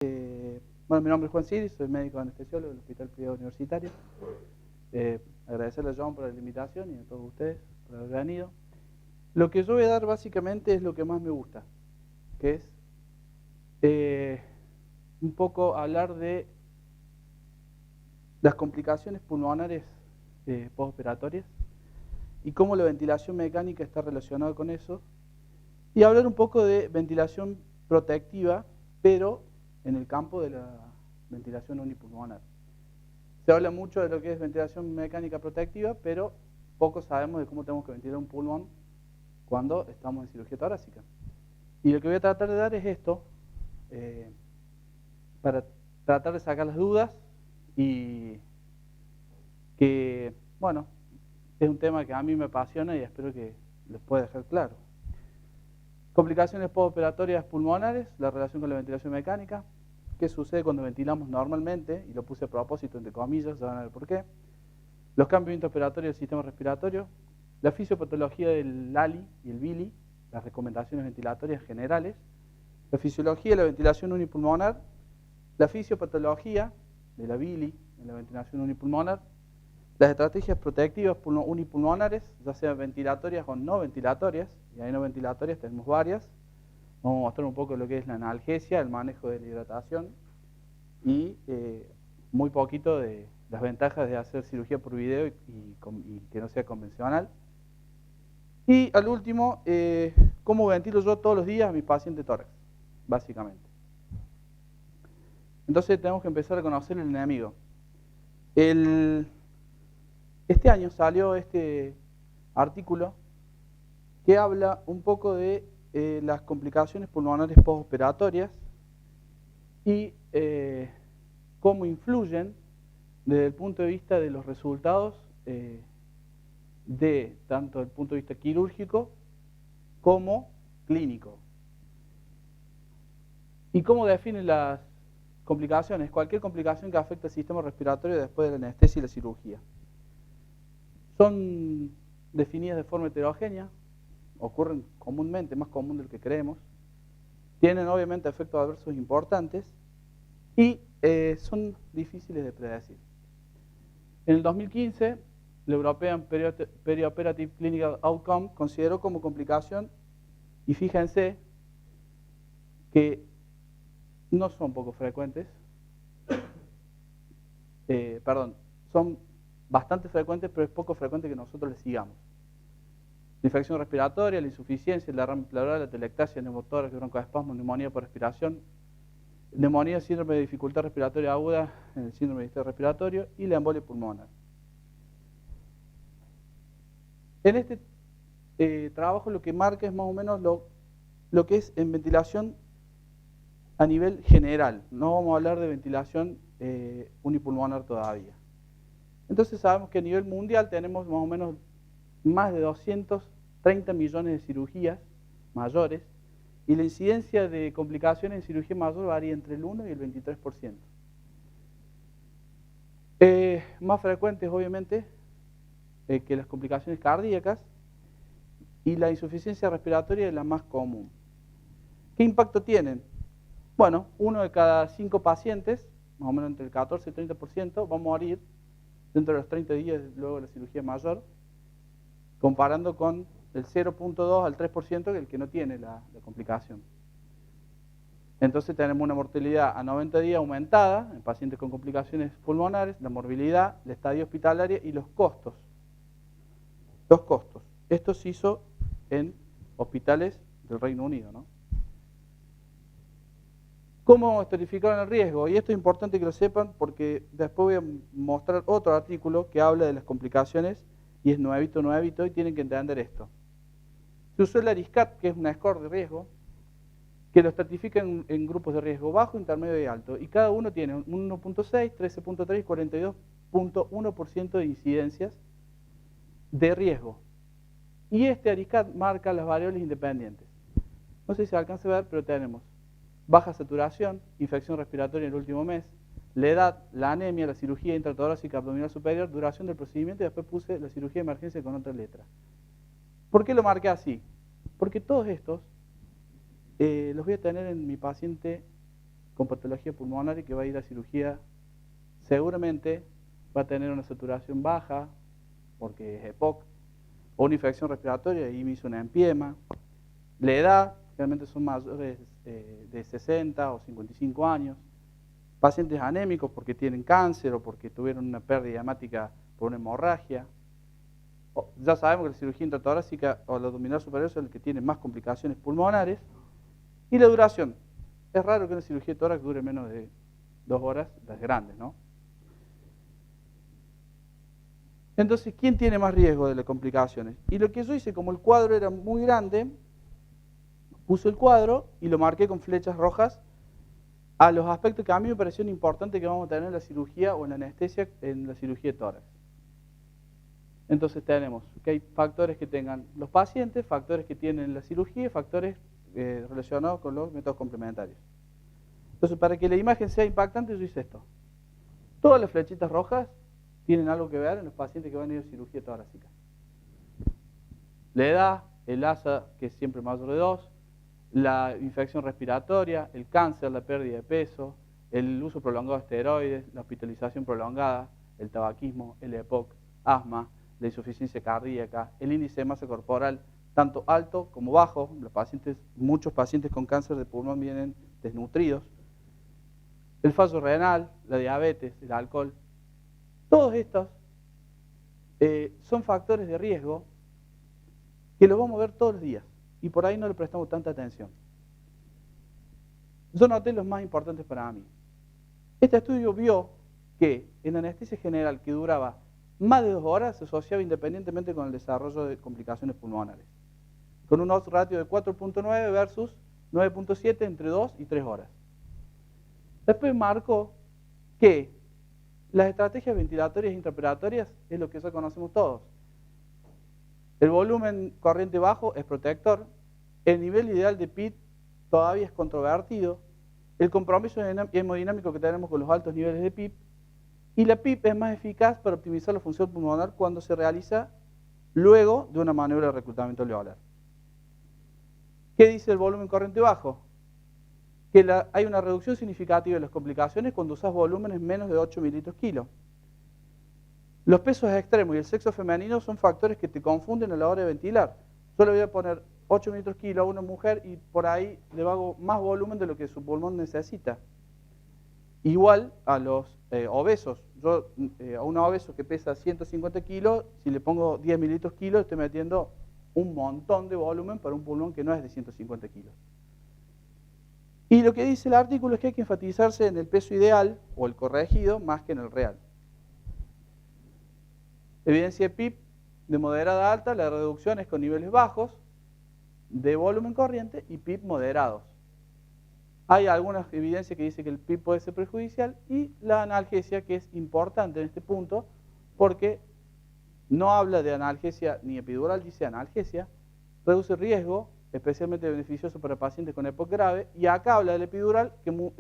Bueno, mi nombre es Juan Siris, soy médico anestesiólogo del Hospital Privado Universitario. Agradecerle a John por la invitación y a todos ustedes por haber venido. Lo que yo voy a dar básicamente es lo que más me gusta, que es un poco hablar de las complicaciones pulmonares postoperatorias y cómo la ventilación mecánica está relacionada con eso, y hablar un poco de ventilación protectiva, pero en el campo de la ventilación unipulmonar. Se habla mucho de lo que es ventilación mecánica protectiva, pero poco sabemos de cómo tenemos que ventilar un pulmón cuando estamos en cirugía torácica. Y lo que voy a tratar de dar es esto, para tratar de sacar las dudas y que, bueno, es un tema que a mí me apasiona y espero que les pueda dejar claro. Complicaciones postoperatorias pulmonares, la relación con la ventilación mecánica. ¿Qué sucede cuando ventilamos normalmente? Y lo puse a propósito entre comillas, ya van a ver por qué. Los cambios intraoperatorios del sistema respiratorio. La fisiopatología del ALI y el BILI, las recomendaciones ventilatorias generales. La fisiología de la ventilación unipulmonar. La fisiopatología de la BILI en la ventilación unipulmonar. Las estrategias protectivas unipulmonares, ya sean ventilatorias o no ventilatorias, y ahí no ventilatorias tenemos varias. Vamos a mostrar un poco lo que es la analgesia, el manejo de la hidratación y muy poquito de las ventajas de hacer cirugía por video y que no sea convencional. Y al último, cómo ventilo yo todos los días a mi paciente tórax, básicamente. Entonces tenemos que empezar a conocer el enemigo. Este año salió este artículo que habla un poco de las complicaciones pulmonares postoperatorias y cómo influyen desde el punto de vista de los resultados de tanto el punto de vista quirúrgico como clínico. ¿Y cómo definen las complicaciones? Cualquier complicación que afecte al sistema respiratorio después de la anestesia y la cirugía. Son definidas de forma heterogénea, ocurren comúnmente, más común de lo que creemos, tienen obviamente efectos adversos importantes y son difíciles de predecir. En el 2015, la European Perioperative Clinical Outcome consideró como complicación, y fíjense que no son poco frecuentes, son bastante frecuentes, pero es poco frecuente que nosotros les sigamos. La infección respiratoria, la insuficiencia, el derrame pleural, la atelectasia, neumotórax, broncoespasmo, neumonía por respiración, neumonía, síndrome de dificultad respiratoria aguda, el síndrome de distrés respiratorio y la embolia pulmonar. En este trabajo lo que marca es más o menos lo que es en ventilación a nivel general. No vamos a hablar de ventilación unipulmonar todavía. Entonces sabemos que a nivel mundial tenemos más o menos más de 230 millones de cirugías mayores y la incidencia de complicaciones en cirugía mayor varía entre el 1 y el 23%. Más frecuentes obviamente que las complicaciones cardíacas, y la insuficiencia respiratoria es la más común. ¿Qué impacto tienen? Bueno, 1 de cada 5 pacientes, más o menos entre el 14 y el 30%, va a morir dentro de los 30 días luego de la cirugía mayor, comparando con el 0.2 al 3% el que no tiene la complicación. Entonces tenemos una mortalidad a 90 días aumentada en pacientes con complicaciones pulmonares, la morbilidad, la estadía hospitalaria y los costos. Los costos. Esto se hizo en hospitales del Reino Unido, ¿no? ¿Cómo estratificaron el riesgo? Y esto es importante que lo sepan porque después voy a mostrar otro artículo que habla de las complicaciones y es nuevito y tienen que entender esto. Se usó el ARISCAT, que es una score de riesgo, que lo estratifica en grupos de riesgo bajo, intermedio y alto, y cada uno tiene un 1.6, 13.3 y 42.1% de incidencias de riesgo. Y este ARISCAT marca las variables independientes. No sé si se alcanza a ver, pero tenemos baja saturación, infección respiratoria en el último mes, la edad, la anemia, la cirugía intratorácica abdominal superior, duración del procedimiento y después puse la cirugía de emergencia con otra letra. ¿Por qué lo marqué así? Porque todos estos los voy a tener en mi paciente con patología pulmonar y que va a ir a cirugía, seguramente va a tener una saturación baja, porque es EPOC, o una infección respiratoria y me hizo una empiema. La edad, realmente son mayores de 60 o 55 años. Pacientes anémicos porque tienen cáncer o porque tuvieron una pérdida hemática por una hemorragia. Ya sabemos que la cirugía intratorácica o la abdominal superior es el que tiene más complicaciones pulmonares. Y la duración. Es raro que una cirugía de tórax dure menos de 2 horas, las grandes, ¿no? Entonces, ¿quién tiene más riesgo de las complicaciones? Y lo que yo hice, como el cuadro era muy grande, puse el cuadro y lo marqué con flechas rojas a los aspectos que a mí me parecieron importantes que vamos a tener en la cirugía o en la anestesia en la cirugía de tórax. Entonces tenemos que hay factores que tengan los pacientes, factores que tienen la cirugía y factores relacionados con los métodos complementarios. Entonces, para que la imagen sea impactante, yo hice esto. Todas las flechitas rojas tienen algo que ver en los pacientes que van a ir a cirugía torácica. La edad, el ASA, que es siempre mayor de 2, la infección respiratoria, el cáncer, la pérdida de peso, el uso prolongado de esteroides, la hospitalización prolongada, el tabaquismo, el EPOC, asma, la insuficiencia cardíaca, el índice de masa corporal, tanto alto como bajo. Muchos pacientes con cáncer de pulmón vienen desnutridos. El fallo renal, la diabetes, el alcohol. Todos estos son factores de riesgo que los vamos a ver todos los días y por ahí no le prestamos tanta atención. Yo noté los más importantes para mí. Este estudio vio que en anestesia general que duraba más de 2 horas se asociaba independientemente con el desarrollo de complicaciones pulmonares, con un odds ratio de 4.9 versus 9.7 entre 2 y 3 horas. Después marcó que las estrategias ventilatorias e intraoperatorias es lo que ya conocemos todos. El volumen corriente bajo es protector, el nivel ideal de PIT todavía es controvertido, el compromiso hemodinámico que tenemos con los altos niveles de PIP, y la PIP es más eficaz para optimizar la función pulmonar cuando se realiza luego de una maniobra de reclutamiento alveolar. ¿Qué dice el volumen corriente bajo? Que hay una reducción significativa de las complicaciones cuando usas volúmenes menos de 8 mililitros kilo. Los pesos extremos y el sexo femenino son factores que te confunden a la hora de ventilar. Yo le voy a poner 8 mililitros kilo a una mujer y por ahí le hago más volumen de lo que su pulmón necesita. Igual a los obesos. Yo a un obeso que pesa 150 kilos, si le pongo 10 mililitros kilo, estoy metiendo un montón de volumen para un pulmón que no es de 150 kilos. Y lo que dice el artículo es que hay que enfatizarse en el peso ideal o el corregido más que en el real. Evidencia de PIP de moderada a alta, la reducción es con niveles bajos de volumen corriente y PIP moderados. Hay algunas evidencias que dicen que el PIP puede ser perjudicial y la analgesia, que es importante en este punto porque no habla de analgesia ni epidural, dice analgesia, reduce riesgo, especialmente beneficioso para pacientes con EPOC grave, y acá habla del epidural,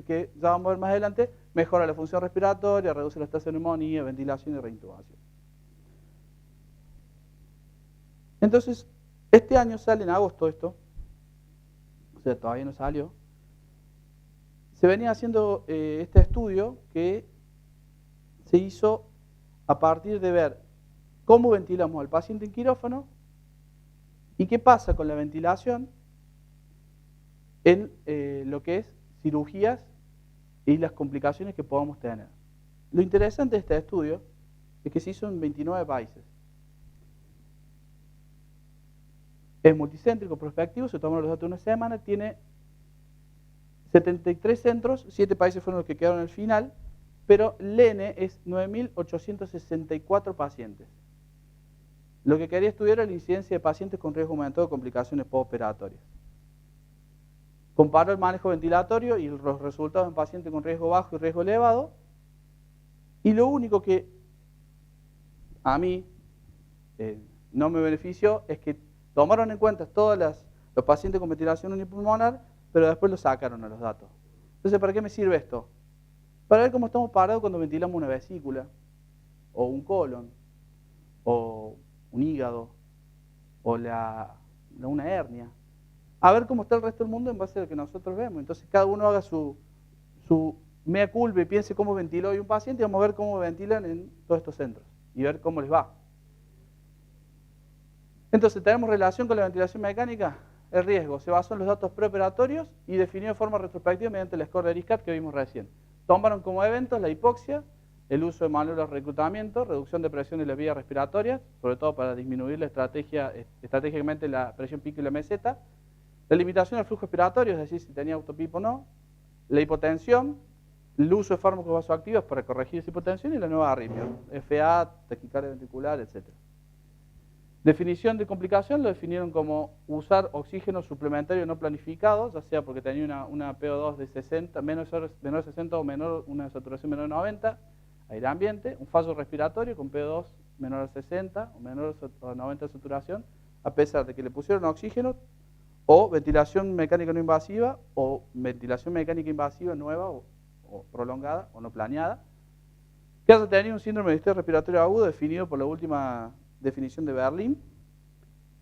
que ya vamos a ver más adelante, mejora la función respiratoria, reduce las tasas de neumonía, ventilación y reintubación. Entonces, este año sale en agosto esto, o sea, todavía no salió. Se venía haciendo este estudio que se hizo a partir de ver cómo ventilamos al paciente en quirófano y qué pasa con la ventilación en lo que es cirugías y las complicaciones que podamos tener. Lo interesante de este estudio es que se hizo en 29 países. Es multicéntrico, prospectivo, se tomaron los datos de una semana, tiene 73 centros, 7 países fueron los que quedaron al final, pero el N es 9.864 pacientes. Lo que quería estudiar era la incidencia de pacientes con riesgo aumentado de complicaciones postoperatorias. Comparó el manejo ventilatorio y los resultados en pacientes con riesgo bajo y riesgo elevado, y lo único que a mí no me benefició es que tomaron en cuenta todos los pacientes con ventilación unipulmonar, pero después lo sacaron a los datos. Entonces, ¿para qué me sirve esto? Para ver cómo estamos parados cuando ventilamos una vesícula, o un colon, o un hígado, o una hernia. A ver cómo está el resto del mundo en base a lo que nosotros vemos. Entonces, cada uno haga su su mea culpa y piense cómo ventiló hoy un paciente y vamos a ver cómo ventilan en todos estos centros y ver cómo les va. Entonces, ¿tenemos relación con la ventilación mecánica? El riesgo se basó en los datos preoperatorios y definió de forma retrospectiva mediante el score de ERISCAT que vimos recién. Tomaron como eventos la hipoxia, el uso de maniobras de reclutamiento, reducción de presión de las vías respiratorias, sobre todo para disminuir estratégicamente la presión pico y la meseta, la limitación al flujo respiratorio, es decir, si tenía autopip o no, la hipotensión, el uso de fármacos vasoactivos para corregir esa hipotensión y la nueva arritmia, FA, taquicardia ventricular, etc. Definición de complicación lo definieron como usar oxígeno suplementario no planificado, ya sea porque tenía una PO2 de 60, menor de 60 o una saturación menor de 90, aire ambiente, un fallo respiratorio con PO2 menor a 60 o menor a 90 de saturación, a pesar de que le pusieron oxígeno, o ventilación mecánica no invasiva, o ventilación mecánica invasiva nueva o prolongada o no planeada, que haya tenido un síndrome de distrés respiratorio agudo definido por la última definición de Berlín,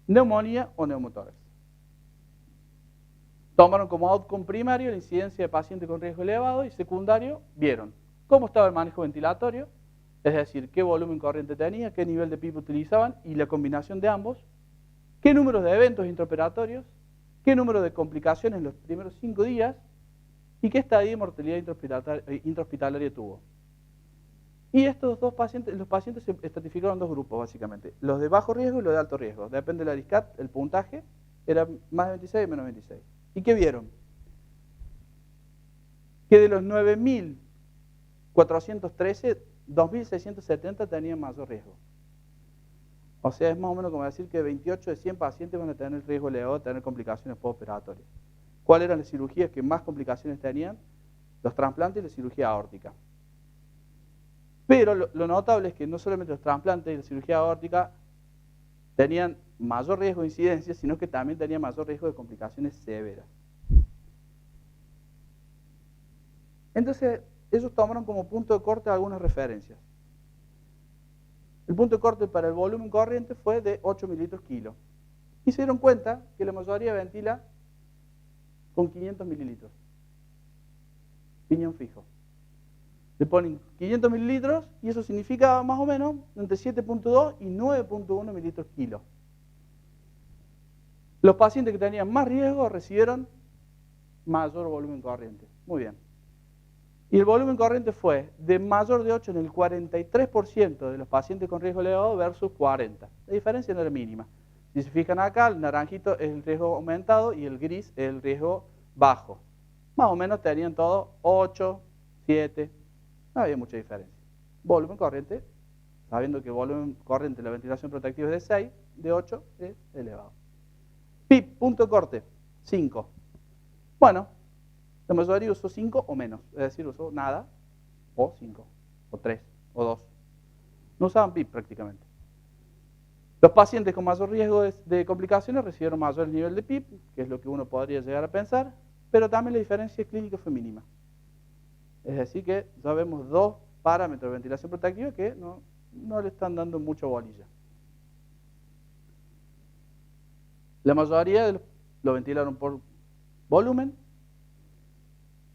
neumonía o neumotórax. Tomaron como outcome primario la incidencia de pacientes con riesgo elevado y secundario vieron cómo estaba el manejo ventilatorio, es decir, qué volumen corriente tenía, qué nivel de PIP utilizaban y la combinación de ambos, qué números de eventos intraoperatorios, qué número de complicaciones en los primeros 5 días y qué estadia de mortalidad intrahospitalaria tuvo. Y estos dos pacientes, los pacientes se estratificaron en dos grupos básicamente, los de bajo riesgo y los de alto riesgo. Depende del ERISCAT, el puntaje era más de 26 y menos de 26. ¿Y qué vieron? Que de los 9.413, 2.670 tenían mayor riesgo. O sea, es más o menos como decir que 28 de 100 pacientes van a tener riesgo elevado de tener complicaciones postoperatorias. ¿Cuáles eran las cirugías que más complicaciones tenían? Los trasplantes y la cirugía aórtica. Pero lo notable es que no solamente los trasplantes y la cirugía aórtica tenían mayor riesgo de incidencia, sino que también tenían mayor riesgo de complicaciones severas. Entonces, ellos tomaron como punto de corte algunas referencias. El punto de corte para el volumen corriente fue de 8 mililitros kilo. Y se dieron cuenta que la mayoría ventila con 500 mililitros. Piñón fijo. Le ponen 500 mililitros y eso significa más o menos entre 7.2 y 9.1 mililitros kilo. Los pacientes que tenían más riesgo recibieron mayor volumen corriente. Muy bien. Y el volumen corriente fue de mayor de 8 en el 43% de los pacientes con riesgo elevado versus 40%. La diferencia no era mínima. Si se fijan acá, el naranjito es el riesgo aumentado y el gris es el riesgo bajo. Más o menos tenían todos 8, 7, no había mucha diferencia. Volumen corriente, sabiendo que el volumen corriente de la ventilación protectiva es de 6, de 8 es elevado. PIP, punto de corte, 5. Bueno, la mayoría usó 5 o menos, es decir, usó nada, o 5, o 3, o 2. No usaban PIP prácticamente. Los pacientes con mayor riesgo de complicaciones recibieron mayor nivel de PIP, que es lo que uno podría llegar a pensar, pero también la diferencia clínica fue mínima. Es decir que ya vemos dos parámetros de ventilación protectiva que no le están dando mucha bolilla. La mayoría lo ventilaron por volumen.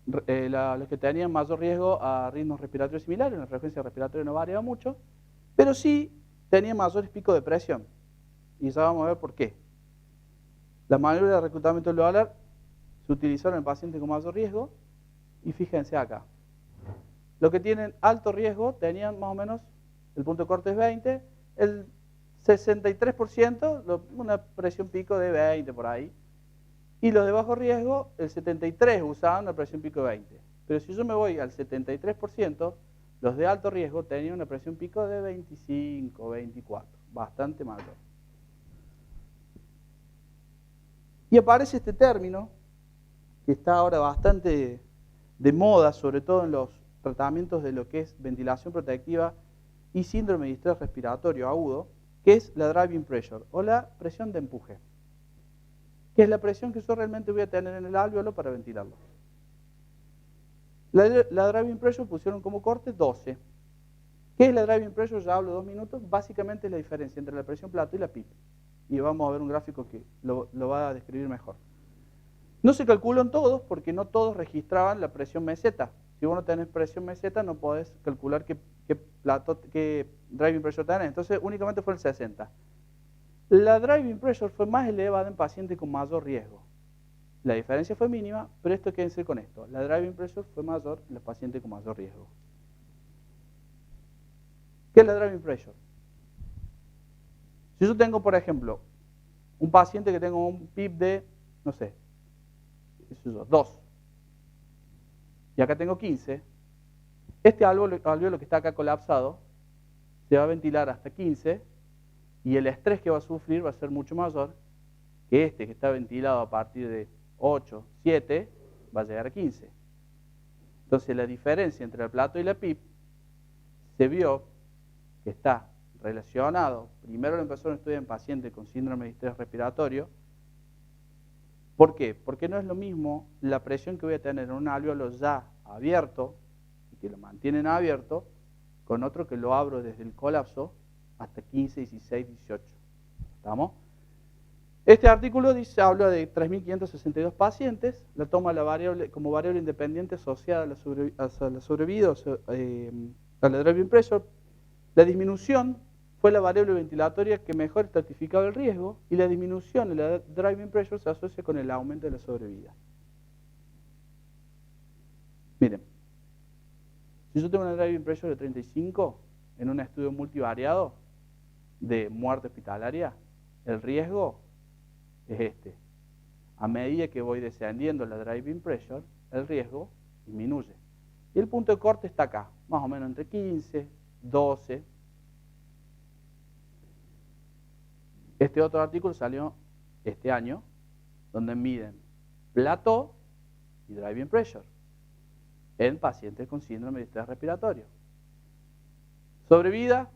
Los que tenían mayor riesgo a ritmos respiratorios similares, la frecuencia respiratoria no variaba mucho, pero sí tenían mayores picos de presión. Y ya vamos a ver por qué. La maniobra de reclutamiento alveolar se utilizaron en pacientes con mayor riesgo y fíjense acá. Los que tienen alto riesgo tenían más o menos, el punto de corte es 20, el 63%, una presión pico de 20 por ahí, y los de bajo riesgo, el 73% usaban una presión pico de 20. Pero si yo me voy al 73%, los de alto riesgo tenían una presión pico de 25, 24, bastante mayor. Y aparece este término, que está ahora bastante de moda, sobre todo en los tratamientos de lo que es ventilación protectiva y síndrome de distrés respiratorio agudo, que es la driving pressure o la presión de empuje, que es la presión que yo realmente voy a tener en el alvéolo para ventilarlo. La driving pressure pusieron como corte 12. ¿Qué es la driving pressure? Ya hablo 2 minutos. Básicamente es la diferencia entre la presión plato y la PIP. Y vamos a ver un gráfico que lo va a describir mejor. No se calculan todos porque no todos registraban la presión meseta. Si vos no tenés presión meseta, no podés calcular qué driving pressure tenés. Entonces, únicamente fue el 60. La driving pressure fue más elevada en pacientes con mayor riesgo. La diferencia fue mínima, pero esto quiere decir con esto. La driving pressure fue mayor en los pacientes con mayor riesgo. ¿Qué es la driving pressure? Si yo tengo, por ejemplo, un paciente que tenga un PIB de, no sé, 2, y acá tengo 15, este alvéolo que está acá colapsado se va a ventilar hasta 15 y el estrés que va a sufrir va a ser mucho mayor que este que está ventilado a partir de 8, 7, va a llegar a 15. Entonces la diferencia entre el plato y la PIB se vio que está relacionado. Primero lo empezaron a estudiar en pacientes con síndrome de distrés respiratorio. ¿Por qué? Porque no es lo mismo la presión que voy a tener en un alvéolo ya abierto, y que lo mantienen abierto, con otro que lo abro desde el colapso hasta 15, 16, 18. ¿Estamos? Este artículo habla de 3.562 pacientes, la toma como variable independiente asociada a la sobrevida, a la driving pressure. La disminución fue la variable ventilatoria que mejor estratificaba el riesgo y la disminución de la driving pressure se asocia con el aumento de la sobrevida. Miren, si yo tengo una driving pressure de 35 en un estudio multivariado de muerte hospitalaria, el riesgo es este. A medida que voy descendiendo la driving pressure, el riesgo disminuye. Y el punto de corte está acá, más o menos entre 15, 12. Este otro artículo salió este año, donde miden plató y driving pressure en pacientes con síndrome de distrés respiratorio. Sobrevida,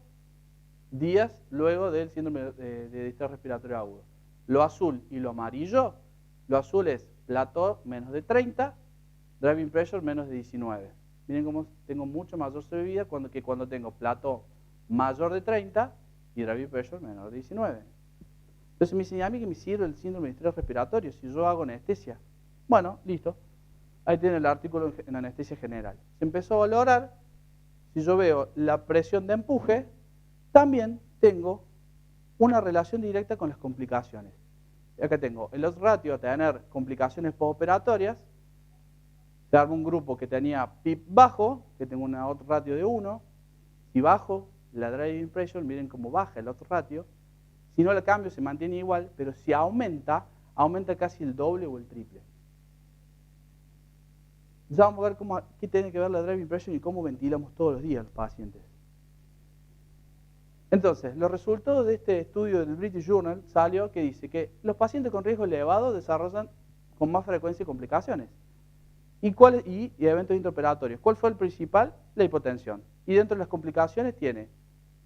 días luego del síndrome de distrés respiratorio agudo. Lo azul y lo amarillo, lo azul es plató menos de 30, driving pressure menos de 19. Miren cómo tengo mucho mayor sobrevida que cuando tengo plató mayor de 30 y driving pressure menor de 19. Entonces me dicen, a mí que me sirve el síndrome de distrés respiratorio si yo hago anestesia. Bueno, listo. Ahí tiene el artículo en anestesia general. Se empezó a valorar, si yo veo la presión de empuje, también tengo una relación directa con las complicaciones. Y acá tengo el odds ratio a tener complicaciones postoperatorias. Se arma un grupo que tenía PIB bajo, que tengo una odds ratio de 1. Si bajo la driving pressure, miren cómo baja el odds ratio. Si no la cambio, se mantiene igual, pero si aumenta casi el doble o el triple. Ya vamos a ver qué tiene que ver la driving pressure y cómo ventilamos todos los días a los pacientes. Entonces, los resultados de este estudio del British Journal salió que dice que los pacientes con riesgo elevado desarrollan con más frecuencia complicaciones y eventos intraoperatorios. ¿Cuál fue el principal? La hipotensión. Y dentro de las complicaciones tiene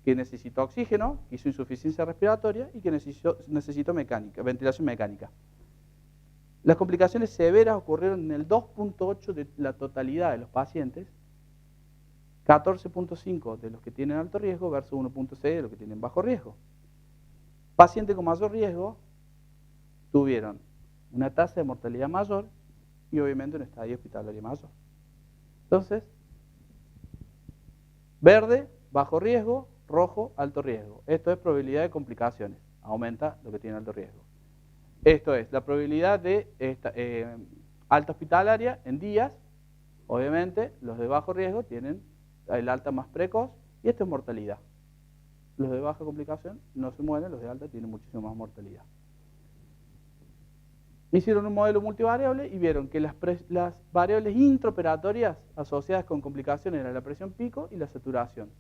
que necesitó oxígeno, que hizo insuficiencia respiratoria y que necesitó ventilación mecánica. Las complicaciones severas ocurrieron en el 2.8 de la totalidad de los pacientes, 14.5 de los que tienen alto riesgo versus 1.6 de los que tienen bajo riesgo. Pacientes con mayor riesgo tuvieron una tasa de mortalidad mayor y obviamente un estadio hospitalario mayor. Entonces, verde, bajo riesgo, rojo, alto riesgo. Esto es probabilidad de complicaciones, aumenta lo que tiene alto riesgo. Esto es la probabilidad de alta hospitalaria en días. Obviamente, los de bajo riesgo tienen el alta más precoz y esto es mortalidad. Los de baja complicación no se mueren, los de alta tienen muchísima más mortalidad. Hicieron un modelo multivariable y vieron que las variables intraoperatorias asociadas con complicaciones eran la presión pico y la saturación.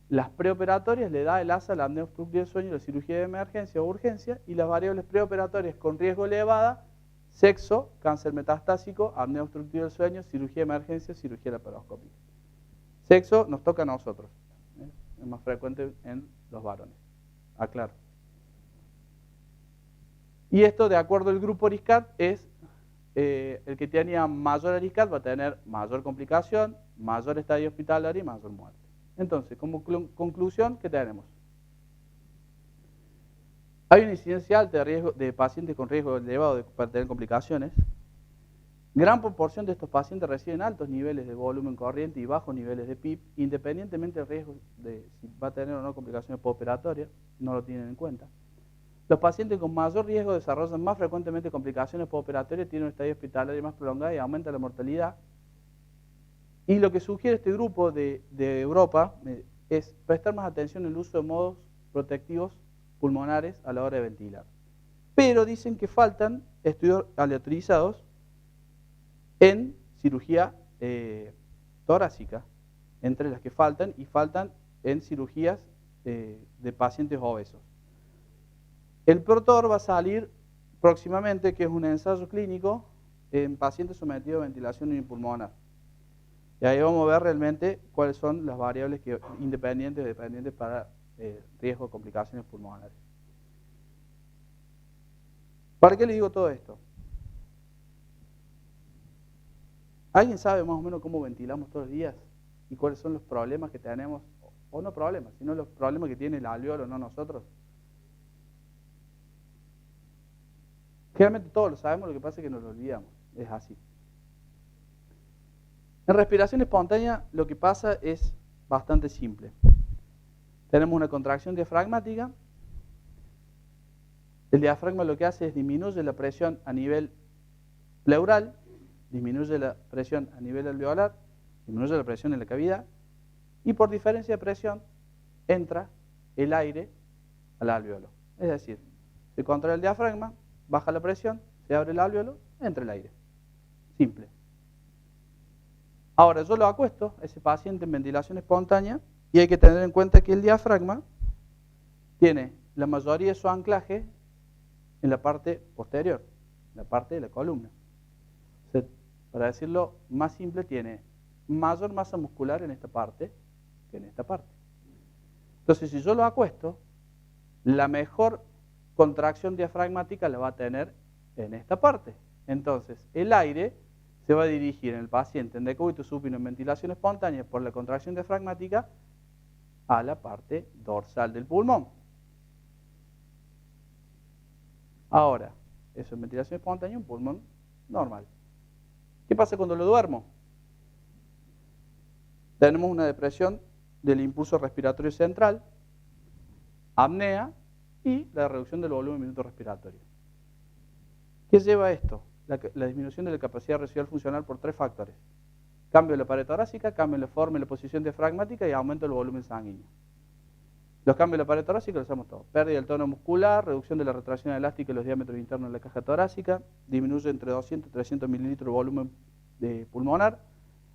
Las preoperatorias le da el ASA, la apnea obstructiva del sueño, la cirugía de emergencia o urgencia, y las variables preoperatorias con riesgo elevada, sexo, cáncer metastásico, apnea obstructiva del sueño, cirugía de emergencia, cirugía laparoscópica. Sexo nos toca a nosotros, es más frecuente en los varones, aclaro. Y esto, de acuerdo al grupo ARISCAT, es el que tenía mayor ARISCAT va a tener mayor complicación, mayor estadio hospitalario y mayor muerte. Entonces, como conclusión, ¿qué tenemos? Hay una incidencia alta de pacientes con riesgo elevado para tener complicaciones. Gran proporción de estos pacientes reciben altos niveles de volumen corriente y bajos niveles de PIB, independientemente del riesgo de si va a tener o no complicaciones postoperatorias, no lo tienen en cuenta. Los pacientes con mayor riesgo desarrollan más frecuentemente complicaciones postoperatorias, tienen un estadio hospitalario más prolongado y aumenta la mortalidad. Y lo que sugiere este grupo de Europa es prestar más atención en el uso de modos protectivos pulmonares a la hora de ventilar. Pero dicen que faltan estudios aleatorizados en cirugía torácica, entre las que faltan en cirugías de pacientes obesos. El PROTOR va a salir próximamente, que es un ensayo clínico en pacientes sometidos a ventilación unipulmonar. Y ahí vamos a ver realmente cuáles son las variables independientes o dependientes para riesgo de complicaciones pulmonares. ¿Para qué les digo todo esto? ¿Alguien sabe más o menos cómo ventilamos todos los días? ¿Y cuáles son los problemas que tenemos? O no problemas, sino los problemas que tiene el alveolo, no nosotros. Generalmente todos lo sabemos, lo que pasa es que nos lo olvidamos. Es así. En respiración espontánea lo que pasa es bastante simple. Tenemos una contracción diafragmática. El diafragma lo que hace es disminuye la presión a nivel pleural, disminuye la presión a nivel alveolar, disminuye la presión en la cavidad y por diferencia de presión entra el aire al alveolo. Es decir, se contrae el diafragma, baja la presión, se abre el alveolo, entra el aire. Simple. Ahora yo lo acuesto a ese paciente en ventilación espontánea y hay que tener en cuenta que el diafragma tiene la mayoría de su anclaje en la parte posterior, en la parte de la columna. O sea, para decirlo más simple, tiene mayor masa muscular en esta parte que en esta parte. Entonces, si yo lo acuesto, la mejor contracción diafragmática la va a tener en esta parte. Entonces, el aire se va a dirigir en el paciente en decúbito supino en ventilación espontánea por la contracción diafragmática a la parte dorsal del pulmón. Ahora, eso es ventilación espontánea, un pulmón normal. ¿Qué pasa cuando lo duermo? Tenemos una depresión del impulso respiratorio central, apnea y la reducción del volumen de minuto respiratorio. ¿Qué lleva a esto? La disminución de la capacidad residual funcional por 3 factores. Cambio de la pared torácica, cambio en la forma y la posición diafragmática y aumento del volumen sanguíneo. Los cambios de la pared torácica los hacemos todos. Pérdida del tono muscular, reducción de la retracción elástica y los diámetros internos de la caja torácica, disminuye entre 200 y 300 mililitros de volumen pulmonar,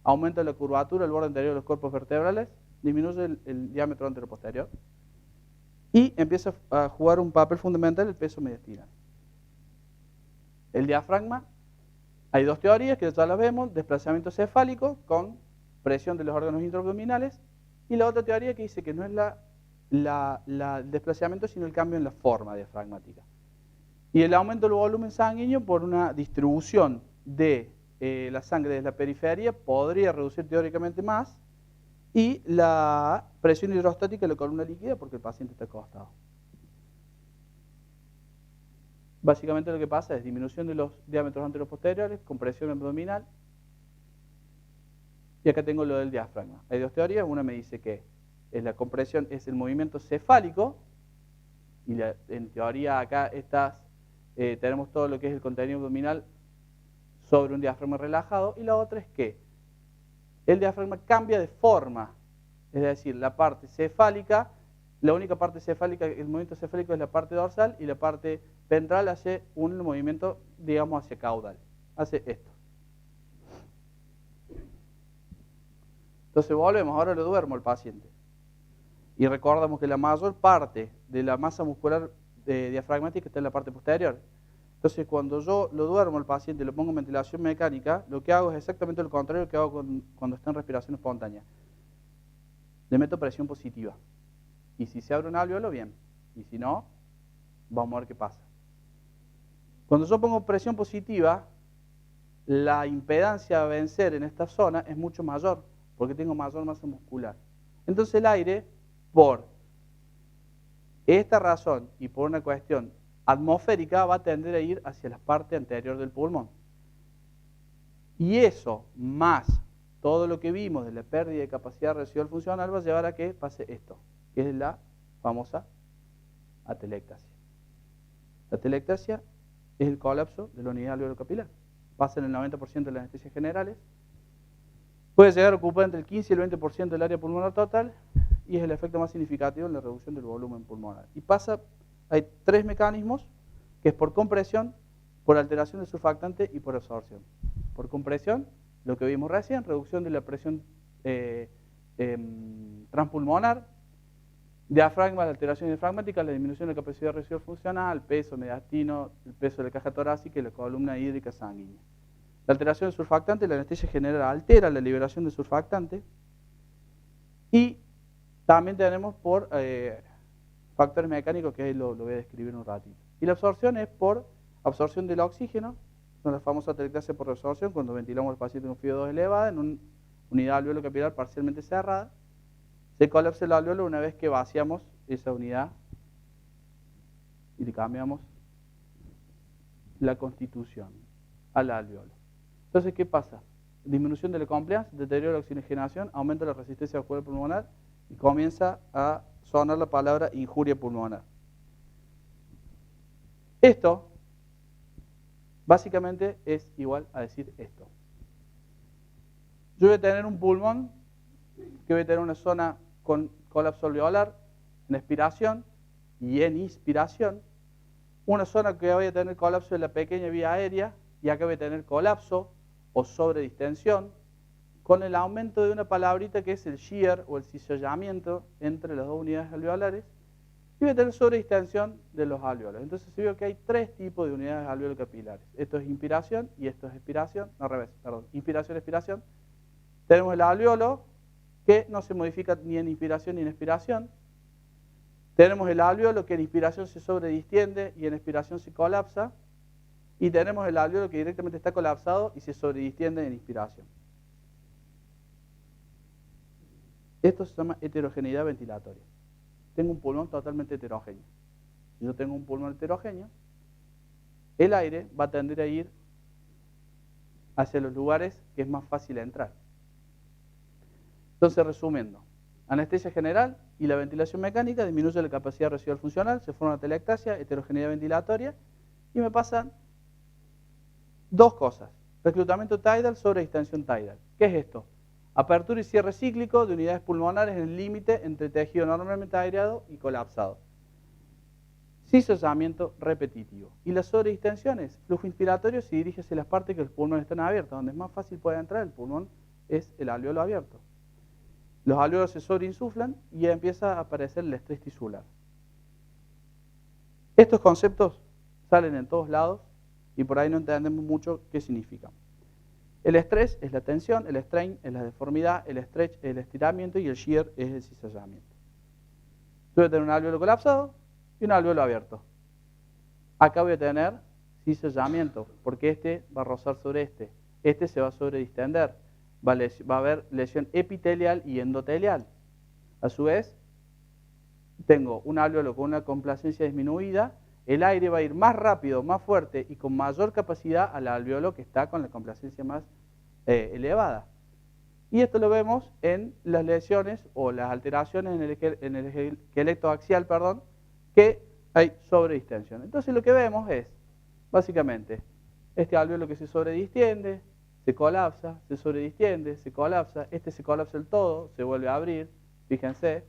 aumenta la curvatura del borde anterior de los cuerpos vertebrales, disminuye el diámetro anteroposterior y empieza a jugar un papel fundamental el peso mediastinal. El diafragma, hay 2 teorías que ya las vemos, desplazamiento cefálico con presión de los órganos intraabdominales y la otra teoría que dice que no es el desplazamiento sino el cambio en la forma diafragmática. Y el aumento del volumen sanguíneo por una distribución de la sangre desde la periferia podría reducir teóricamente más y la presión hidrostática de la columna líquida porque el paciente está acostado. Básicamente lo que pasa es disminución de los diámetros anteroposteriores, compresión abdominal. Y acá tengo lo del diafragma. Hay 2 teorías. Una me dice que la compresión es el movimiento cefálico. Y en teoría acá tenemos todo lo que es el contenido abdominal sobre un diafragma relajado. Y la otra es que el diafragma cambia de forma. Es decir, la parte cefálica, la única parte cefálica, el movimiento cefálico es la parte dorsal y la parte ventral hace un movimiento, digamos, hacia caudal. Hace esto. Entonces volvemos, ahora lo duermo al paciente. Y recordamos que la mayor parte de la masa muscular diafragmática está en la parte posterior. Entonces cuando yo lo duermo al paciente y lo pongo en ventilación mecánica, lo que hago es exactamente lo contrario que hago cuando está en respiración espontánea. Le meto presión positiva. Y si se abre un alveolo, bien. Y si no, vamos a ver qué pasa. Cuando yo pongo presión positiva, la impedancia a vencer en esta zona es mucho mayor, porque tengo mayor masa muscular. Entonces el aire, por esta razón y por una cuestión atmosférica, va a tender a ir hacia la parte anterior del pulmón. Y eso, más todo lo que vimos de la pérdida de capacidad residual funcional, va a llevar a que pase esto, que es la famosa atelectasia. La atelectasia es el colapso de la unidad alveolo-capilar. Pasa en el 90% de las anestesias generales. Puede llegar a ocupar entre el 15 y el 20% del área pulmonar total y es el efecto más significativo en la reducción del volumen pulmonar. Y pasa, hay 3 mecanismos, que es por compresión, por alteración del surfactante y por absorción. Por compresión, lo que vimos recién, reducción de la presión transpulmonar, diafragma, la alteración diafragmática, la disminución de la capacidad residual funcional, peso mediastino, el peso de la caja torácica y la columna hídrica sanguínea. La alteración del surfactante, la anestesia general altera la liberación del surfactante y también tenemos por factores mecánicos que ahí lo voy a describir un ratito. Y la absorción es por absorción del oxígeno, son las famosas atelectasia por reabsorción, cuando ventilamos al paciente con FiO2 elevada en una unidad alveolo capilar parcialmente cerrada, se colapsa el alveolo una vez que vaciamos esa unidad y le cambiamos la constitución al alveolo. Entonces, ¿qué pasa? Disminución de la compliance, deterioro de la oxigenación, aumenta la resistencia vascular pulmonar y comienza a sonar la palabra injuria pulmonar. Esto, básicamente, es igual a decir esto. Yo voy a tener un pulmón que voy a tener una zona con colapso alveolar en expiración y en inspiración, una zona que voy a tener colapso de la pequeña vía aérea y acá voy a tener colapso o sobredistensión con el aumento de una palabrita que es el shear o el cizallamiento entre las dos unidades alveolares y voy a tener sobredistensión de los alveolos. Entonces se vio que hay 3 tipos de unidades alveolo-capilares. Esto es inspiración y esto es expiración, no al revés, perdón, inspiración, expiración. Tenemos el alveolo que no se modifica ni en inspiración ni en expiración. Tenemos el alveolo que en inspiración se sobredistiende y en expiración se colapsa. Y tenemos el alveolo que directamente está colapsado y se sobredistiende en inspiración. Esto se llama heterogeneidad ventilatoria. Tengo un pulmón totalmente heterogéneo. Si yo tengo un pulmón heterogéneo, el aire va a tender a ir hacia los lugares que es más fácil entrar. Entonces, resumiendo, anestesia general y la ventilación mecánica disminuye la capacidad residual funcional, se forma una atelectasia, heterogeneidad ventilatoria y me pasan 2 cosas. Reclutamiento tidal sobre distensión tidal. ¿Qué es esto? Apertura y cierre cíclico de unidades pulmonares en el límite entre tejido normalmente aireado y colapsado. Cizallamiento repetitivo. Y las sobredistensiones, flujo inspiratorio se dirige hacia las partes que los pulmones están abiertos. Donde es más fácil puede entrar el pulmón es el alveolo abierto. Los alveolos se sobreinsuflan y empieza a aparecer el estrés tisular. Estos conceptos salen en todos lados y por ahí no entendemos mucho qué significan. El estrés es la tensión, el strain es la deformidad, el stretch es el estiramiento y el shear es el cizallamiento. Yo voy a tener un alveolo colapsado y un alveolo abierto. Acá voy a tener cizallamiento porque este va a rozar sobre este se va a sobredistender. Va a haber lesión epitelial y endotelial. A su vez, tengo un alveolo con una complacencia disminuida, el aire va a ir más rápido, más fuerte y con mayor capacidad al alveolo que está con la complacencia más elevada. Y esto lo vemos en las lesiones o las alteraciones en el esqueleto axial, que hay sobredistensión. Entonces lo que vemos es, básicamente, este alveolo que se sobredistiende, se colapsa, se sobredistiende, se colapsa, este se colapsa del todo, se vuelve a abrir, fíjense,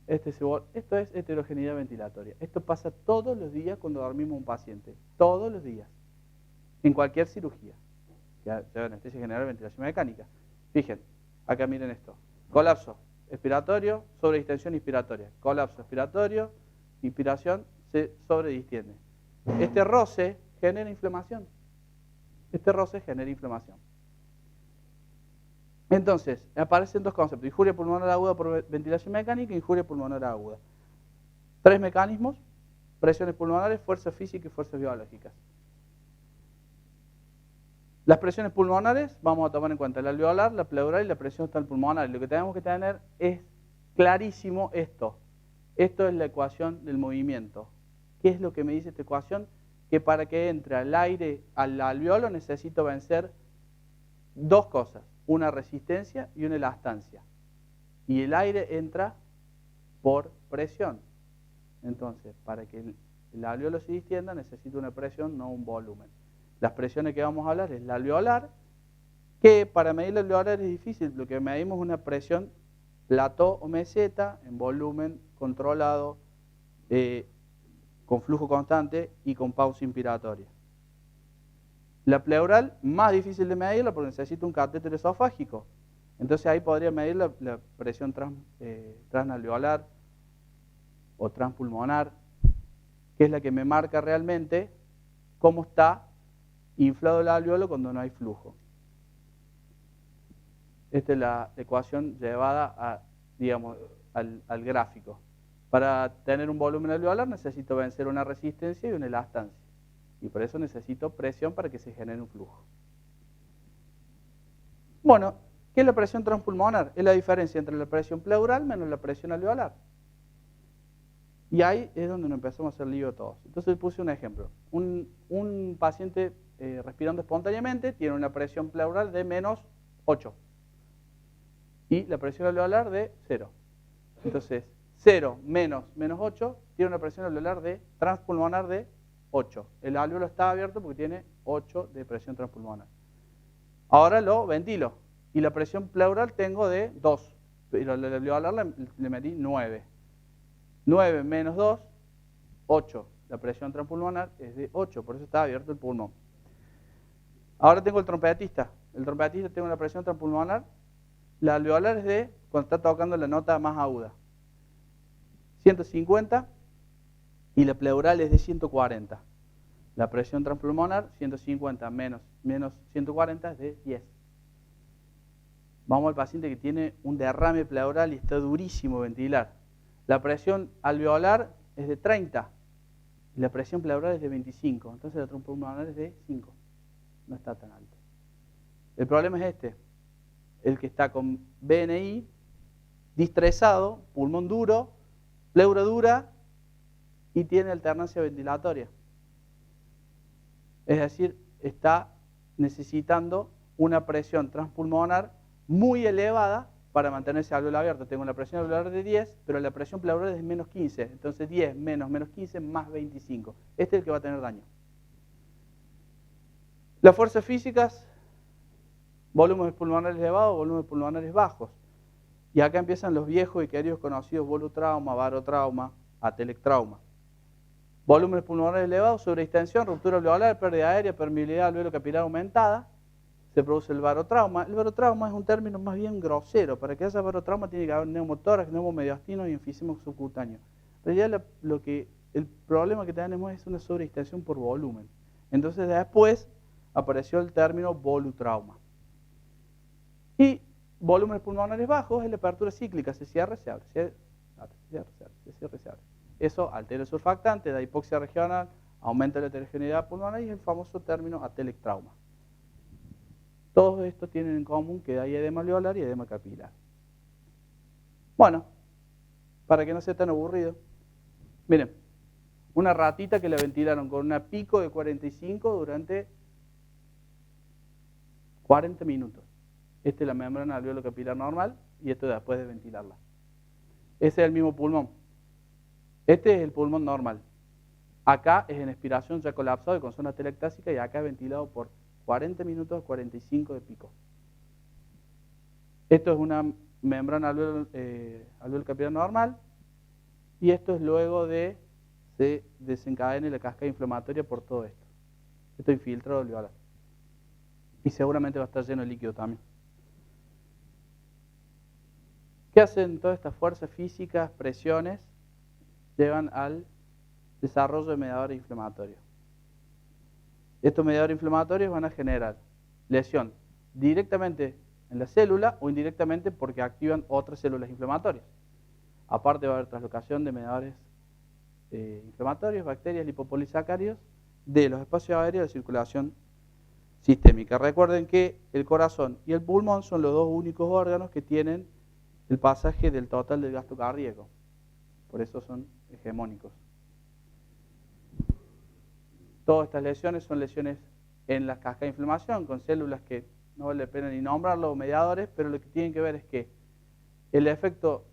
esto es heterogeneidad ventilatoria. Esto pasa todos los días cuando dormimos un paciente, todos los días, en cualquier cirugía, que sea anestesia general, ventilación mecánica. Fíjense, acá miren esto, colapso expiratorio, sobredistensión inspiratoria, colapso expiratorio, inspiración, se sobredistiende. Este roce genera inflamación. Este roce genera inflamación. Entonces, aparecen 2 conceptos, injuria pulmonar aguda por ventilación mecánica e injuria pulmonar aguda. 3 mecanismos, presiones pulmonares, fuerzas físicas y fuerzas biológicas. Las presiones pulmonares, vamos a tomar en cuenta la alveolar, la pleural y la presión tal pulmonar. Lo que tenemos que tener es clarísimo esto. Esto es la ecuación del movimiento. ¿Qué es lo que me dice esta ecuación? Que para que entre al aire al alveolo necesito vencer dos cosas, una resistencia y una elastancia. Y el aire entra por presión. Entonces, para que el alveolo se distienda, necesita una presión, no un volumen. Las presiones que vamos a hablar es la alveolar, que para medir la alveolar es difícil. Lo que medimos es una presión plató o meseta en volumen controlado, con flujo constante y con pausa inspiratoria. La pleural, más difícil de medirla porque necesita un catéter esofágico. Entonces ahí podría medir la presión transalveolar o transpulmonar, que es la que me marca realmente cómo está inflado el alveolo cuando no hay flujo. Esta es la ecuación llevada al gráfico. Para tener un volumen alveolar necesito vencer una resistencia y una elastancia. Y por eso necesito presión para que se genere un flujo. Bueno, ¿qué es la presión transpulmonar? Es la diferencia entre la presión pleural menos la presión alveolar. Y ahí es donde nos empezamos a hacer lío todos. Entonces puse un ejemplo. Un paciente respirando espontáneamente tiene una presión pleural de menos 8 y la presión alveolar de 0. Entonces, 0 menos 8 tiene una presión alveolar transpulmonar de 8. El alveolo está abierto porque tiene 8 de presión transpulmonar. Ahora lo ventilo y la presión pleural tengo de 2, pero la alveolar le metí 9. 9 menos 2, 8. La presión transpulmonar es de 8, por eso está abierto el pulmón. Ahora tengo el trompetista. El trompetista tiene una presión transpulmonar. La alveolar es de, cuando está tocando la nota más aguda, 150 y la pleural es de 140. La presión transpulmonar, 150 menos 140 es de 10. Vamos al paciente que tiene un derrame pleural y está durísimo ventilar. La presión alveolar es de 30 y la presión pleural es de 25. Entonces la transpulmonar es de 5. No está tan alto. El problema es este. El que está con BNI, distresado, pulmón duro, pleura dura y tiene alternancia ventilatoria. Es decir, está necesitando una presión transpulmonar muy elevada para mantener ese alveolo abierto. Tengo la presión alveolar de 10, pero la presión pleural es de menos 15. Entonces 10 menos 15 más 25. Este es el que va a tener daño. Las fuerzas físicas, volúmenes pulmonares elevados, volúmenes pulmonares bajos. Y acá empiezan los viejos y queridos conocidos volutrauma, barotrauma, atelectrauma. Volúmenes pulmonares elevados, sobredistensión, ruptura alveolar, pérdida aérea, permeabilidad alveolo capilar aumentada. Se produce el barotrauma. El barotrauma es un término más bien grosero. Para que haya barotrauma tiene que haber neumotórax, neumomediastino y enfisema subcutáneo. En realidad el problema que tenemos es una sobredistensión por volumen. Entonces después apareció el término volutrauma. Y volúmenes pulmonares bajos es la apertura cíclica, se cierra, se abre, se cierra, se abre. Eso altera el surfactante, da hipoxia regional, aumenta la heterogeneidad pulmonar y es el famoso término atelectrauma. Todos estos tienen en común que hay edema alveolar y edema capilar. Bueno, para que no sea tan aburrido, miren, una ratita que la ventilaron con una pico de 45 durante 40 minutos. Esta es la membrana alveolo capilar normal y esto después de ventilarla. Ese es el mismo pulmón. Este es el pulmón normal. Acá es en expiración ya colapsado y con zona atelectásica y acá es ventilado por 40 minutos, 45 de pico. Esto es una membrana alveolo capilar normal y esto es luego de se desencadene la cascada inflamatoria por todo esto. Esto es infiltrado alveolar. Y seguramente va a estar lleno de líquido también. ¿Qué hacen todas estas fuerzas físicas, presiones? Llevan al desarrollo de mediadores inflamatorios. Estos mediadores inflamatorios van a generar lesión directamente en la célula o indirectamente porque activan otras células inflamatorias. Aparte va a haber translocación de mediadores inflamatorios, bacterias, lipopolisacáridos de los espacios aéreos de circulación sistémica. Recuerden que el corazón y el pulmón son los dos únicos órganos que tienen el pasaje del total del gasto cardíaco. Por eso son hegemónicos. Todas estas lesiones son lesiones en la cascada de inflamación con células que no vale la pena ni nombrarlo, mediadores, pero lo que tienen que ver es que el efecto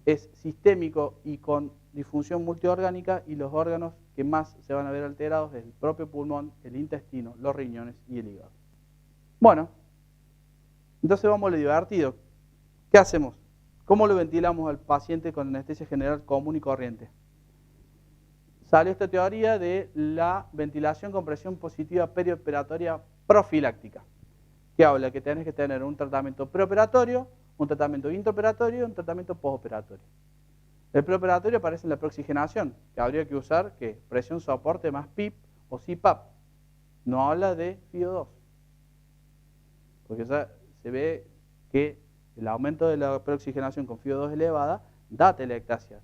es sistémico y con disfunción multiorgánica, y los órganos que más se van a ver alterados es el propio pulmón, el intestino, los riñones y el hígado. Bueno, entonces vamos a lo divertido. ¿Qué hacemos? ¿Cómo lo ventilamos al paciente con anestesia general común y corriente? Salió esta teoría de la ventilación con presión positiva perioperatoria profiláctica, que habla que tenés que tener un tratamiento preoperatorio, un tratamiento intraoperatorio y un tratamiento postoperatorio. El preoperatorio aparece en la preoxigenación, que habría que usar ¿qué? Presión soporte más PIP o CPAP. No habla de FiO2, porque ya se ve que el aumento de la preoxigenación con FiO2 elevada da telectasia.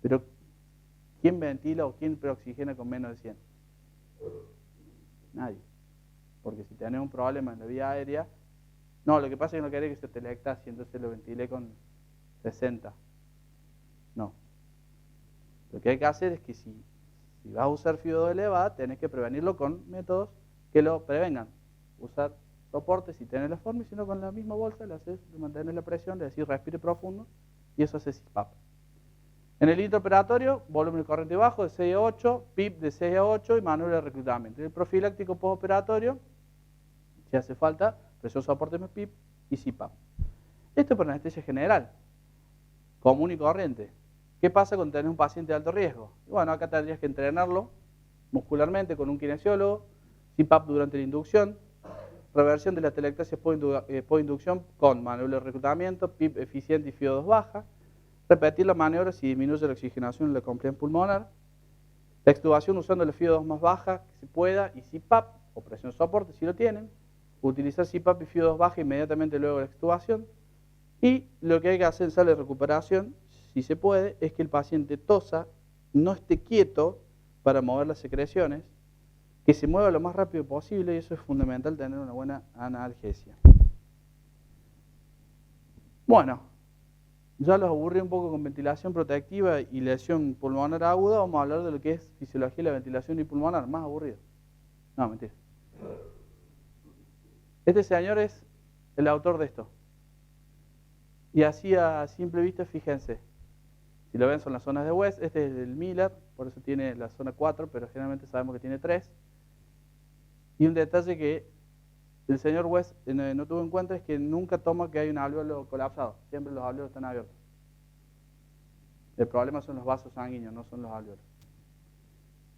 Pero ¿quién ventila o quién preoxigena con menos de 100? Nadie. Porque si tenés un problema en la vía aérea, no, lo que pasa es que no querés que se telectasie, entonces lo ventilé con 60. No. Lo que hay que hacer es que si vas a usar FiO2 elevada, tenés que prevenirlo con métodos que lo prevengan. Usar soporte si tenés la forma, y si no, con la misma bolsa le mantenés la presión, le decís respire profundo, y eso hace CPAP. En el intraoperatorio, volumen de corriente bajo de 6 a 8, PIP de 6 a 8 y manual de reclutamiento. En el profiláctico postoperatorio, si hace falta, presión soporte más PIP y CPAP. Esto es por anestesia general, común y corriente. ¿Qué pasa cuando tenés un paciente de alto riesgo? Bueno, acá tendrías que entrenarlo muscularmente con un kinesiólogo, CPAP durante la inducción, reversión de la telectasia post-inducción con manual de reclutamiento, PIP eficiente y FiO2 baja, repetir la maniobra si disminuye la oxigenación en la compresión pulmonar, la extubación usando la FiO2 más baja que se pueda y CPAP o presión soporte si lo tienen, utilizar CPAP y FiO2 baja inmediatamente luego de la extubación, y lo que hay que hacer en sala de recuperación, si se puede, es que el paciente tosa, no esté quieto para mover las secreciones, que se mueva lo más rápido posible, y eso es fundamental, tener una buena analgesia. Bueno, ya los aburrí un poco con ventilación protectiva y lesión pulmonar aguda. Vamos a hablar de lo que es fisiología de la ventilación unipulmonar, más aburrido. No, mentira. Este señor es el autor de esto. Y así a simple vista, fíjense, si lo ven son las zonas de West, este es el Miller, por eso tiene la zona 4, pero generalmente sabemos que tiene 3. Y un detalle que el señor West no tuvo en cuenta es que nunca toma que hay un alvéolo colapsado, siempre los alvéolos están abiertos. El problema son los vasos sanguíneos, no son los alvéolos.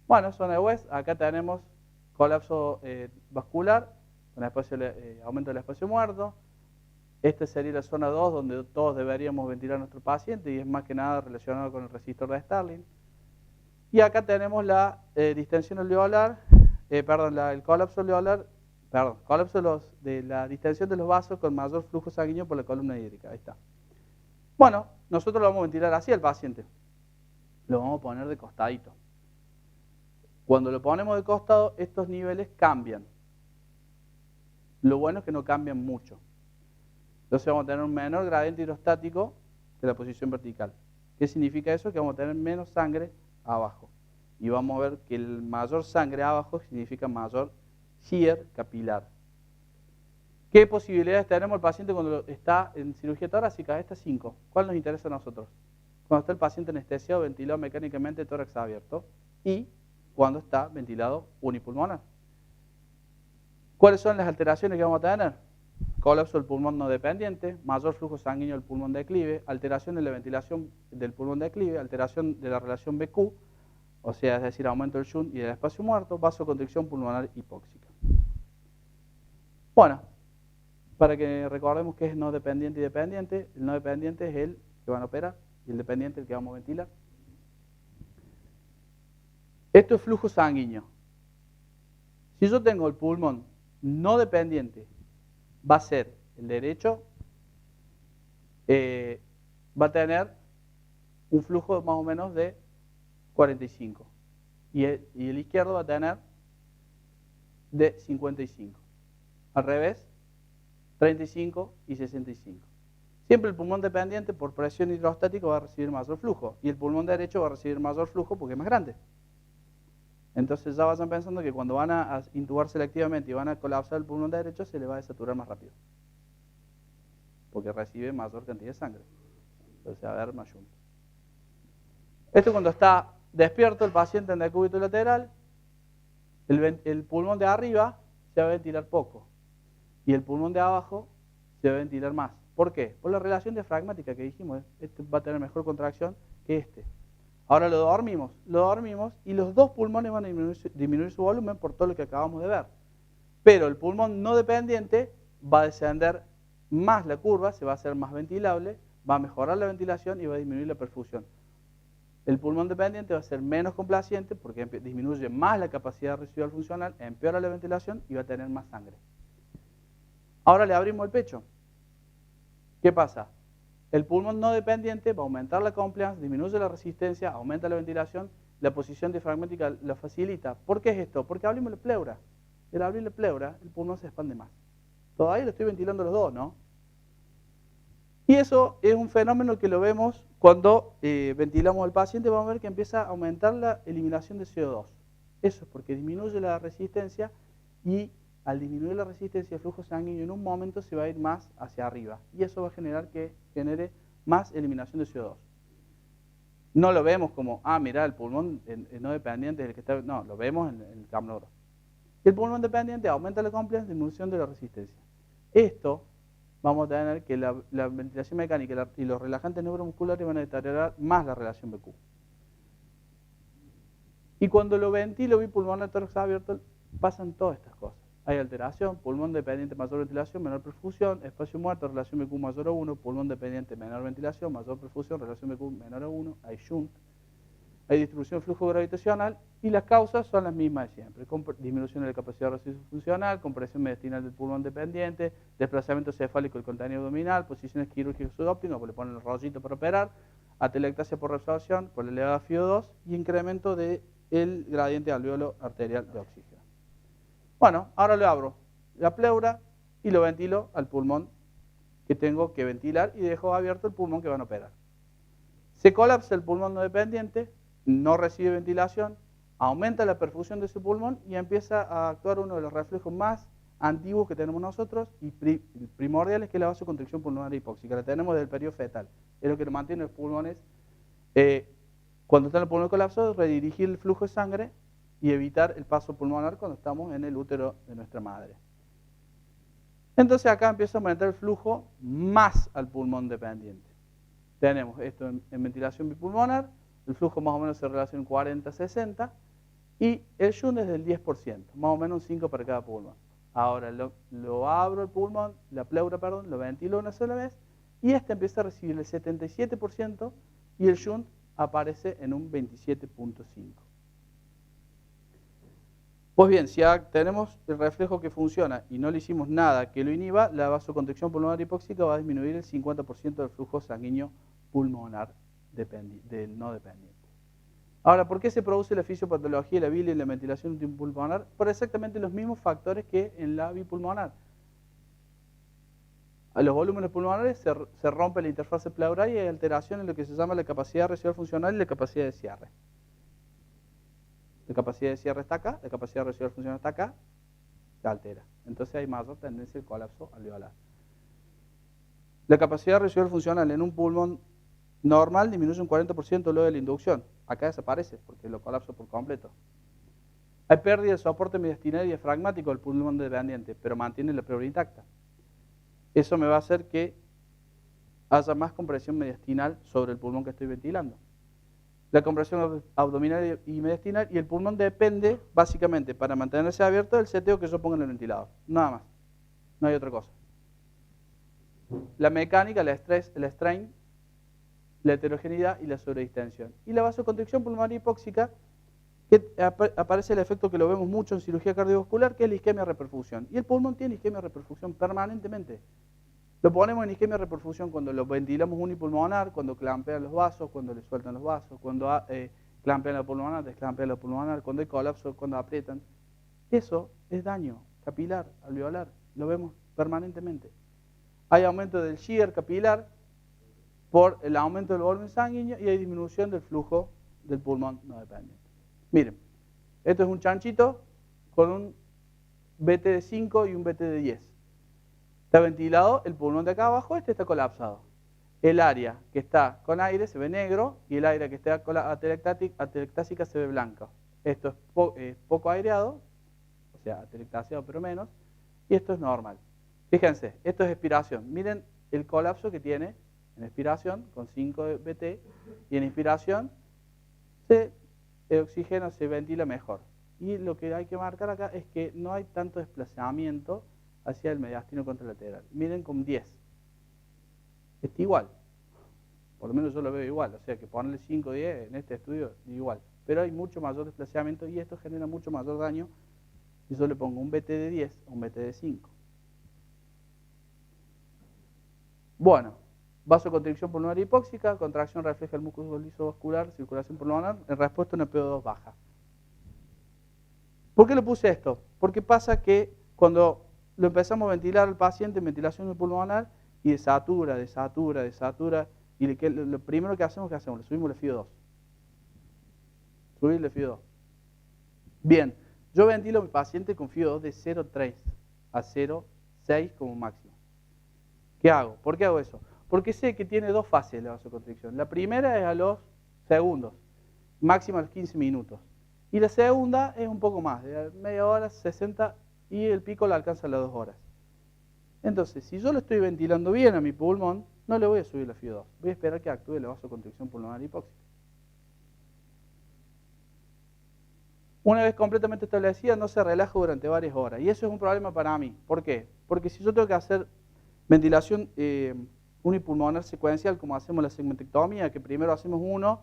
Bueno, zona de West, acá tenemos colapso vascular, con aumento del espacio muerto. Esta sería la zona 2, donde todos deberíamos ventilar a nuestro paciente, y es más que nada relacionado con el resistor de Starling. Y acá tenemos la distensión alveolar, el colapso alveolar, colapso de la distensión de los vasos con mayor flujo sanguíneo por la columna hídrica. Ahí está. Bueno, nosotros lo vamos a ventilar así al paciente. Lo vamos a poner de costadito. Cuando lo ponemos de costado, estos niveles cambian. Lo bueno es que no cambian mucho. Entonces vamos a tener un menor gradiente hidrostático que la posición vertical. ¿Qué significa eso? Que vamos a tener menos sangre abajo. Y vamos a ver que el mayor sangre abajo significa mayor shear capilar. ¿Qué posibilidades tenemos el paciente cuando está en cirugía torácica? Estas 5. ¿Cuál nos interesa a nosotros? Cuando está el paciente anestesiado, ventilado mecánicamente, tórax abierto, y cuando está ventilado unipulmonar. ¿Cuáles son las alteraciones que vamos a tener? Colapso del pulmón no dependiente, mayor flujo sanguíneo del pulmón declive, alteración de la ventilación del pulmón declive, alteración de la relación BQ, o sea, es decir, aumento del shunt y del espacio muerto, vasoconstricción pulmonar hipóxica. Bueno, para que recordemos que es no dependiente y dependiente, el no dependiente es el que van a operar y el dependiente el que vamos a ventilar. Esto es flujo sanguíneo. Si yo tengo el pulmón no dependiente, va a ser el derecho, va a tener un flujo más o menos de 45 y el izquierdo va a tener de 55. Al revés, 35 y 65. Siempre el pulmón dependiente por presión hidrostática va a recibir mayor flujo y el pulmón derecho va a recibir mayor flujo porque es más grande. Entonces ya vayan pensando que cuando van a intubar selectivamente y van a colapsar el pulmón derecho, se le va a desaturar más rápido. Porque recibe mayor cantidad de sangre. Entonces va a haber más shunt. Esto cuando está despierto el paciente en decúbito lateral, el pulmón de arriba se va a ventilar poco. Y el pulmón de abajo se va a ventilar más. ¿Por qué? Por la relación diafragmática que dijimos. Este va a tener mejor contracción que este. Ahora lo dormimos y los dos pulmones van a disminuir su volumen por todo lo que acabamos de ver. Pero el pulmón no dependiente va a descender más la curva, se va a hacer más ventilable, va a mejorar la ventilación y va a disminuir la perfusión. El pulmón dependiente va a ser menos complaciente porque disminuye más la capacidad residual funcional, empeora la ventilación y va a tener más sangre. Ahora le abrimos el pecho. ¿Qué pasa? El pulmón no dependiente va a aumentar la compliance, disminuye la resistencia, aumenta la ventilación, la posición diafragmática la facilita. ¿Por qué es esto? Porque abrimos la pleura. Al abrir la pleura, el pulmón se expande más. Todavía lo estoy ventilando los dos, ¿no? Y eso es un fenómeno que lo vemos cuando ventilamos al paciente. Vamos a ver que empieza a aumentar la eliminación de CO2. Eso es porque disminuye la resistencia y al disminuir la resistencia el flujo sanguíneo en un momento se va a ir más hacia arriba. Y eso va a generar que genere más eliminación de CO2. No lo vemos como, mirá, el pulmón no dependiente es el que está... No, lo vemos en el camnoro. El pulmón dependiente aumenta la compliance, disminución de la resistencia. Esto vamos a tener que la ventilación mecánica y los relajantes neuromusculares van a deteriorar más la relación BQ. Y cuando lo ventilo bipulmonar tórax abierto, pasan todas estas cosas. Hay alteración, pulmón dependiente, mayor ventilación, menor perfusión, espacio muerto, relación BQ mayor a 1, pulmón dependiente, menor ventilación, mayor perfusión, relación BQ menor a 1, hay shunt, hay distribución de flujo gravitacional y las causas son las mismas de siempre. Disminución de la capacidad residual funcional, compresión mediastinal del pulmón dependiente, desplazamiento cefálico del contenido abdominal, posiciones quirúrgicas subóptimas, porque le ponen el rollito para operar, atelectasia por reabsorción, por elevada FiO2 y incremento del gradiente alveolo arterial de oxígeno. Bueno, ahora le abro la pleura y lo ventilo al pulmón que tengo que ventilar y dejo abierto el pulmón que van a operar. Se colapsa el pulmón no dependiente, no recibe ventilación, aumenta la perfusión de ese pulmón y empieza a actuar uno de los reflejos más antiguos que tenemos nosotros y primordiales, que es la vasoconstricción pulmonar hipóxica. La tenemos desde el periodo fetal. Es lo que mantiene los pulmones, cuando está en el pulmón colapsado, redirigir el flujo de sangre y evitar el paso pulmonar cuando estamos en el útero de nuestra madre. Entonces acá empieza a aumentar el flujo más al pulmón dependiente. Tenemos esto en ventilación bipulmonar, el flujo más o menos se relaciona en 40-60 y el shunt es del 10%, más o menos un 5 para cada pulmón. Ahora lo abro el pulmón, la pleura, perdón, lo ventilo una sola vez y este empieza a recibir el 77% y el shunt aparece en un 27.5. Pues bien, si tenemos el reflejo que funciona y no le hicimos nada que lo inhiba, la vasoconstricción pulmonar hipóxica va a disminuir el 50% del flujo sanguíneo pulmonar del no dependiente. Ahora, ¿por qué se produce la fisiopatología, la bilis y la ventilación pulmonar? Por exactamente los mismos factores que en la bipulmonar. A los volúmenes pulmonares se rompe la interfase pleural y hay alteración en lo que se llama la capacidad residual funcional y la capacidad de cierre. La capacidad de cierre está acá, la capacidad residual funcional está acá, se altera. Entonces hay mayor tendencia al colapso alveolar. La capacidad residual funcional en un pulmón normal disminuye un 40% luego de la inducción. Acá desaparece porque lo colapso por completo. Hay pérdida de soporte mediastinal y diafragmático del pulmón dependiente, pero mantiene la pleura intacta. Eso me va a hacer que haya más compresión mediastinal sobre el pulmón que estoy ventilando. La compresión abdominal y mediastinal, y el pulmón depende, básicamente, para mantenerse abierto, del seteo que yo ponga en el ventilador. Nada más. No hay otra cosa. La mecánica, el estrés, el strain, la heterogeneidad y la sobredistensión. Y la vasoconstricción pulmonar hipóxica, que aparece el efecto que lo vemos mucho en cirugía cardiovascular, que es la isquemia-reperfusión. Y el pulmón tiene isquemia-reperfusión permanentemente. Lo ponemos en isquemia-reperfusión cuando lo ventilamos unipulmonar, cuando clampean los vasos, cuando le sueltan los vasos, cuando clampean la pulmonar, desclampean la pulmonar, cuando hay colapso, cuando aprietan. Eso es daño capilar, alveolar. Lo vemos permanentemente. Hay aumento del shear capilar por el aumento del volumen sanguíneo y hay disminución del flujo del pulmón no dependiente. Miren, Esto es un chanchito con un BT de 5 y un BT de 10. Está ventilado el pulmón de acá abajo, este está colapsado. El área que está con aire se ve negro y el área que está con la atelectásica se ve blanca. Esto es poco aireado, o sea, atelectasiado pero menos, y esto es normal. Fíjense, esto es expiración. Miren el colapso que tiene en expiración con 5 BT y en inspiración el oxígeno se ventila mejor. Y lo que hay que marcar acá es que no hay tanto desplazamiento hacia el mediastino contralateral. Miren con 10. Está igual. Por lo menos yo lo veo igual. O sea que ponerle 5 o 10 en este estudio es igual. Pero hay mucho mayor desplazamiento y esto genera mucho mayor daño si yo le pongo un BT de 10 o un BT de 5. Bueno, vasoconstricción pulmonar hipóxica, contracción refleja el músculo liso vascular, circulación pulmonar, en respuesta a una PO2 baja. ¿Por qué le puse esto? Porque pasa que cuando lo empezamos a ventilar al paciente en ventilación pulmonar y desatura, y lo primero que hacemos, le subimos el FIO2. Subirle FIO2. Bien, yo ventilo a mi paciente con FIO2 de 0,3 a 0,6 como máximo. ¿Qué hago? ¿Por qué hago eso? Porque sé que tiene dos fases la vasoconstricción. La primera es a los segundos, máximo a los 15 minutos. Y la segunda es un poco más, de media hora, 60, y el pico la alcanza a las 2 horas. Entonces, si yo lo estoy ventilando bien a mi pulmón, no le voy a subir la FIO2. Voy a esperar que actúe la vasoconstricción pulmonar hipóxica. Una vez completamente establecida, no se relaja durante varias horas. Y eso es un problema para mí. ¿Por qué? Porque si yo tengo que hacer ventilación unipulmonar secuencial, como hacemos la segmentectomía, que primero hacemos uno,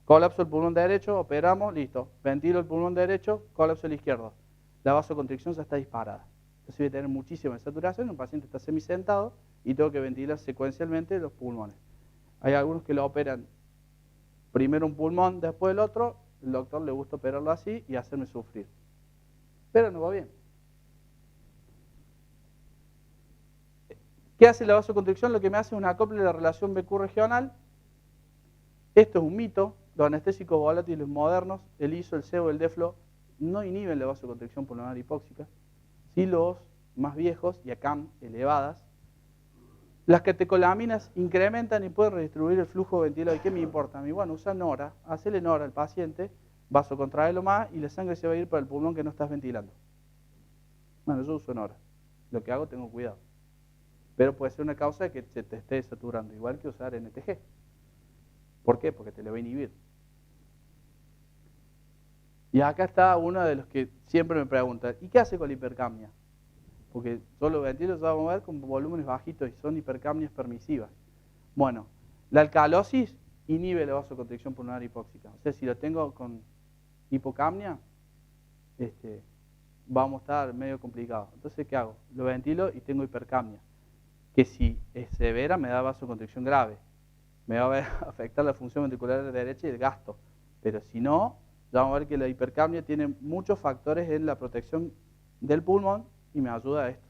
colapso el pulmón derecho, operamos, listo. Ventilo el pulmón derecho, colapso el izquierdo. La vasoconstricción ya está disparada. Entonces voy a tener muchísima saturación, un paciente está semisentado y tengo que ventilar secuencialmente los pulmones. Hay algunos que lo operan primero un pulmón, después el otro. El doctor le gusta operarlo así y hacerme sufrir. Pero no va bien. ¿Qué hace la vasoconstricción? Lo que me hace es un acople de la relación BQ regional. Esto es un mito. Los anestésicos volátiles modernos, el ISO, el SEO, el DEFLO, no inhiben la vasoconstricción pulmonar hipóxica. Sí los más viejos y ACAM elevadas. Las catecolaminas incrementan y pueden redistribuir el flujo ventilado. ¿Y qué me importa a mí? Bueno, usa NORA, hacele NORA al paciente, vasocontraerlo más y la sangre se va a ir para el pulmón que no estás ventilando. Bueno, yo uso NORA. Lo que hago, tengo cuidado. Pero puede ser una causa de que se te esté saturando, igual que usar NTG. ¿Por qué? Porque te lo va a inhibir. Y acá está uno de los que siempre me preguntan, ¿y qué hace con la hipercapnia? Porque yo los ventilos vamos a ver con volúmenes bajitos y son hipercapnias permisivas. Bueno, la alcalosis inhibe la vasoconstricción pulmonar hipóxica. O sea, si lo tengo con hipocapnia, vamos a estar medio complicados. Entonces, ¿qué hago? Lo ventilo y tengo hipercapnia, que si es severa me da vasoconstricción grave. Me va a afectar la función ventricular de la derecha y el gasto. Pero si no, ya vamos a ver que la hipercapnia tiene muchos factores en la protección del pulmón y me ayuda a esto.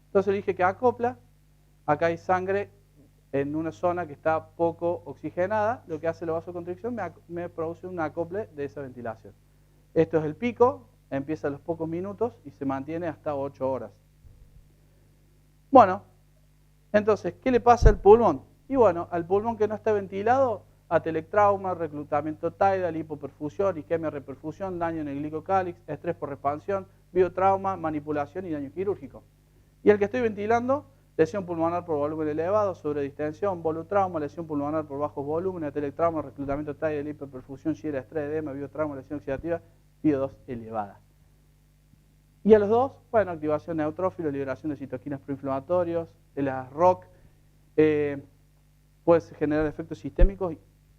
Entonces le dije que acopla. Acá hay sangre en una zona que está poco oxigenada. Lo que hace la vasoconstricción me produce un acople de esa ventilación. Esto es el pico, empieza a los pocos minutos y se mantiene hasta 8 horas. Bueno, entonces, ¿qué le pasa al pulmón? Y bueno, al pulmón que no está ventilado, atelectrauma, reclutamiento tidal, hipoperfusión, isquemia, reperfusión, daño en el glicocálix, estrés por expansión, biotrauma, manipulación y daño quirúrgico. Y el que estoy ventilando, lesión pulmonar por volumen elevado, sobredistensión, volutrauma, lesión pulmonar por bajos volúmenes, atelectrauma, reclutamiento tidal, hipoperfusión, shiela, estrés, edema, biotrauma, lesión oxidativa, PIO2 elevada. Y a los dos, bueno, activación neutrófilo, liberación de citoquinas proinflamatorios, las ROC, puede generar efectos sistémicos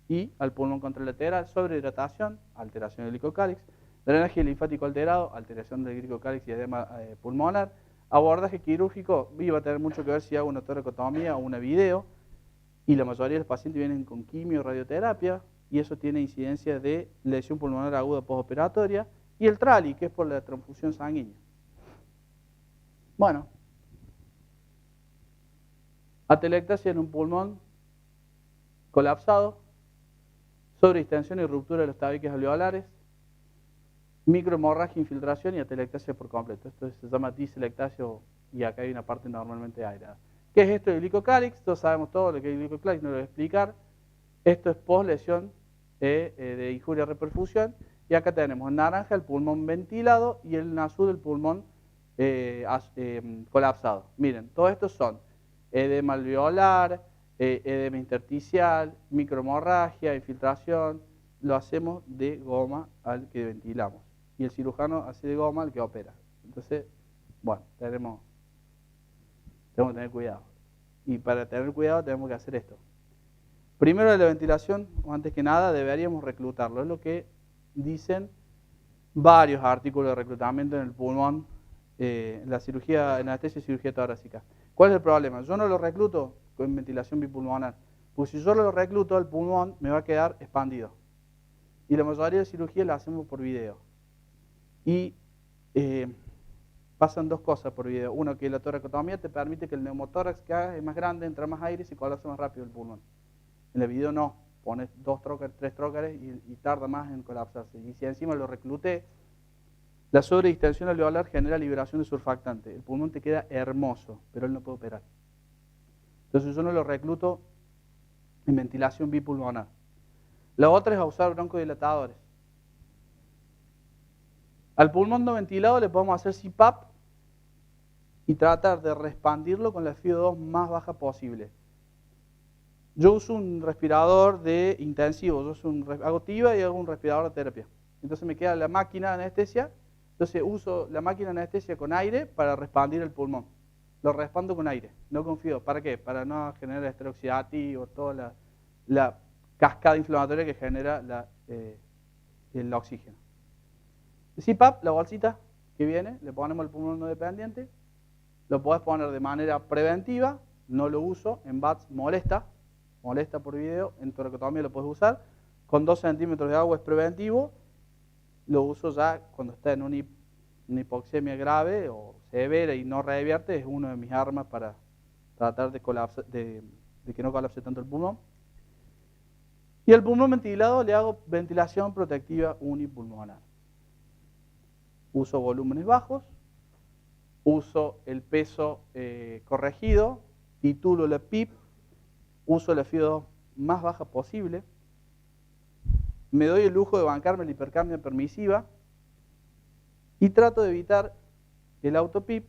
y al pulmón contralateral, sobrehidratación, alteración del glicocálix, drenaje linfático alterado, alteración del glicocálix y edema pulmonar, abordaje quirúrgico, va a tener mucho que ver si hago una toracotomía o una video, y la mayoría de los pacientes vienen con quimio, radioterapia, y eso tiene incidencia de lesión pulmonar aguda postoperatoria, y el TRALI, que es por la transfusión sanguínea. Bueno, atelectasia en un pulmón colapsado, sobredistensión y ruptura de los tabiques alveolares, microhemorragia, infiltración y atelectasia por completo. Esto se llama diselectasia y acá hay una parte normalmente aireada. ¿Qué es esto del glicocálix? Todos sabemos todo lo que es el glicocálix, no lo voy a explicar. Esto es post-lesión de injuria a reperfusión. Y acá tenemos en naranja el pulmón ventilado y en azul el pulmón colapsado. Miren, todos estos son edema alveolar, edema intersticial, microhemorragia, infiltración. Lo hacemos de goma al que ventilamos. Y el cirujano hace de goma al que opera. Entonces, bueno, tenemos que tener cuidado. Y para tener cuidado tenemos que hacer esto. Primero de la ventilación, antes que nada, deberíamos reclutarlo. Es lo que dicen varios artículos de reclutamiento en el pulmón, en la cirugía, en anestesia y cirugía torácica. ¿Cuál es el problema? Yo no lo recluto con ventilación bipulmonar, porque si yo lo recluto, el pulmón me va a quedar expandido. Y la mayoría de cirugías la hacemos por video. Y pasan dos cosas por video. Uno, que la toracotomía te permite que el neumotórax que hagas es más grande, entra más aire y se colapsa más rápido el pulmón. En el video no, pones 2 trócares, 3 trócares y tarda más en colapsarse. Y si encima lo recluté, la sobredistensión alveolar genera liberación de surfactante. El pulmón te queda hermoso, pero él no puede operar. Entonces yo no lo recluto en ventilación bipulmonar. La otra es a usar broncodilatadores. Al pulmón no ventilado le podemos hacer CPAP y tratar de reexpandirlo con la FiO2 más baja posible. Yo uso un respirador de intensivo, hago TIVA y hago un respirador de terapia. Entonces me queda la máquina de anestesia, entonces uso la máquina de anestesia con aire para reexpandir el pulmón. Lo reexpando con aire, no con FiO2. ¿Para qué? Para no generar estrés oxidativo, toda la cascada inflamatoria que genera el oxígeno. El CPAP, la bolsita que viene, le ponemos el pulmón no dependiente, lo podés poner de manera preventiva, no lo uso, en VATS molesta por video, en toracotomía lo puedes usar, con 2 centímetros de agua es preventivo, lo uso ya cuando está en una hipoxemia grave o severa y no revierte, es una de mis armas para tratar de que no colapse tanto el pulmón. Y al pulmón ventilado le hago ventilación protectiva unipulmonar. Uso volúmenes bajos, uso el peso corregido, titulo la PIP, uso la FiO2 más baja posible, me doy el lujo de bancarme la hipercapnia permisiva y trato de evitar el auto-PIP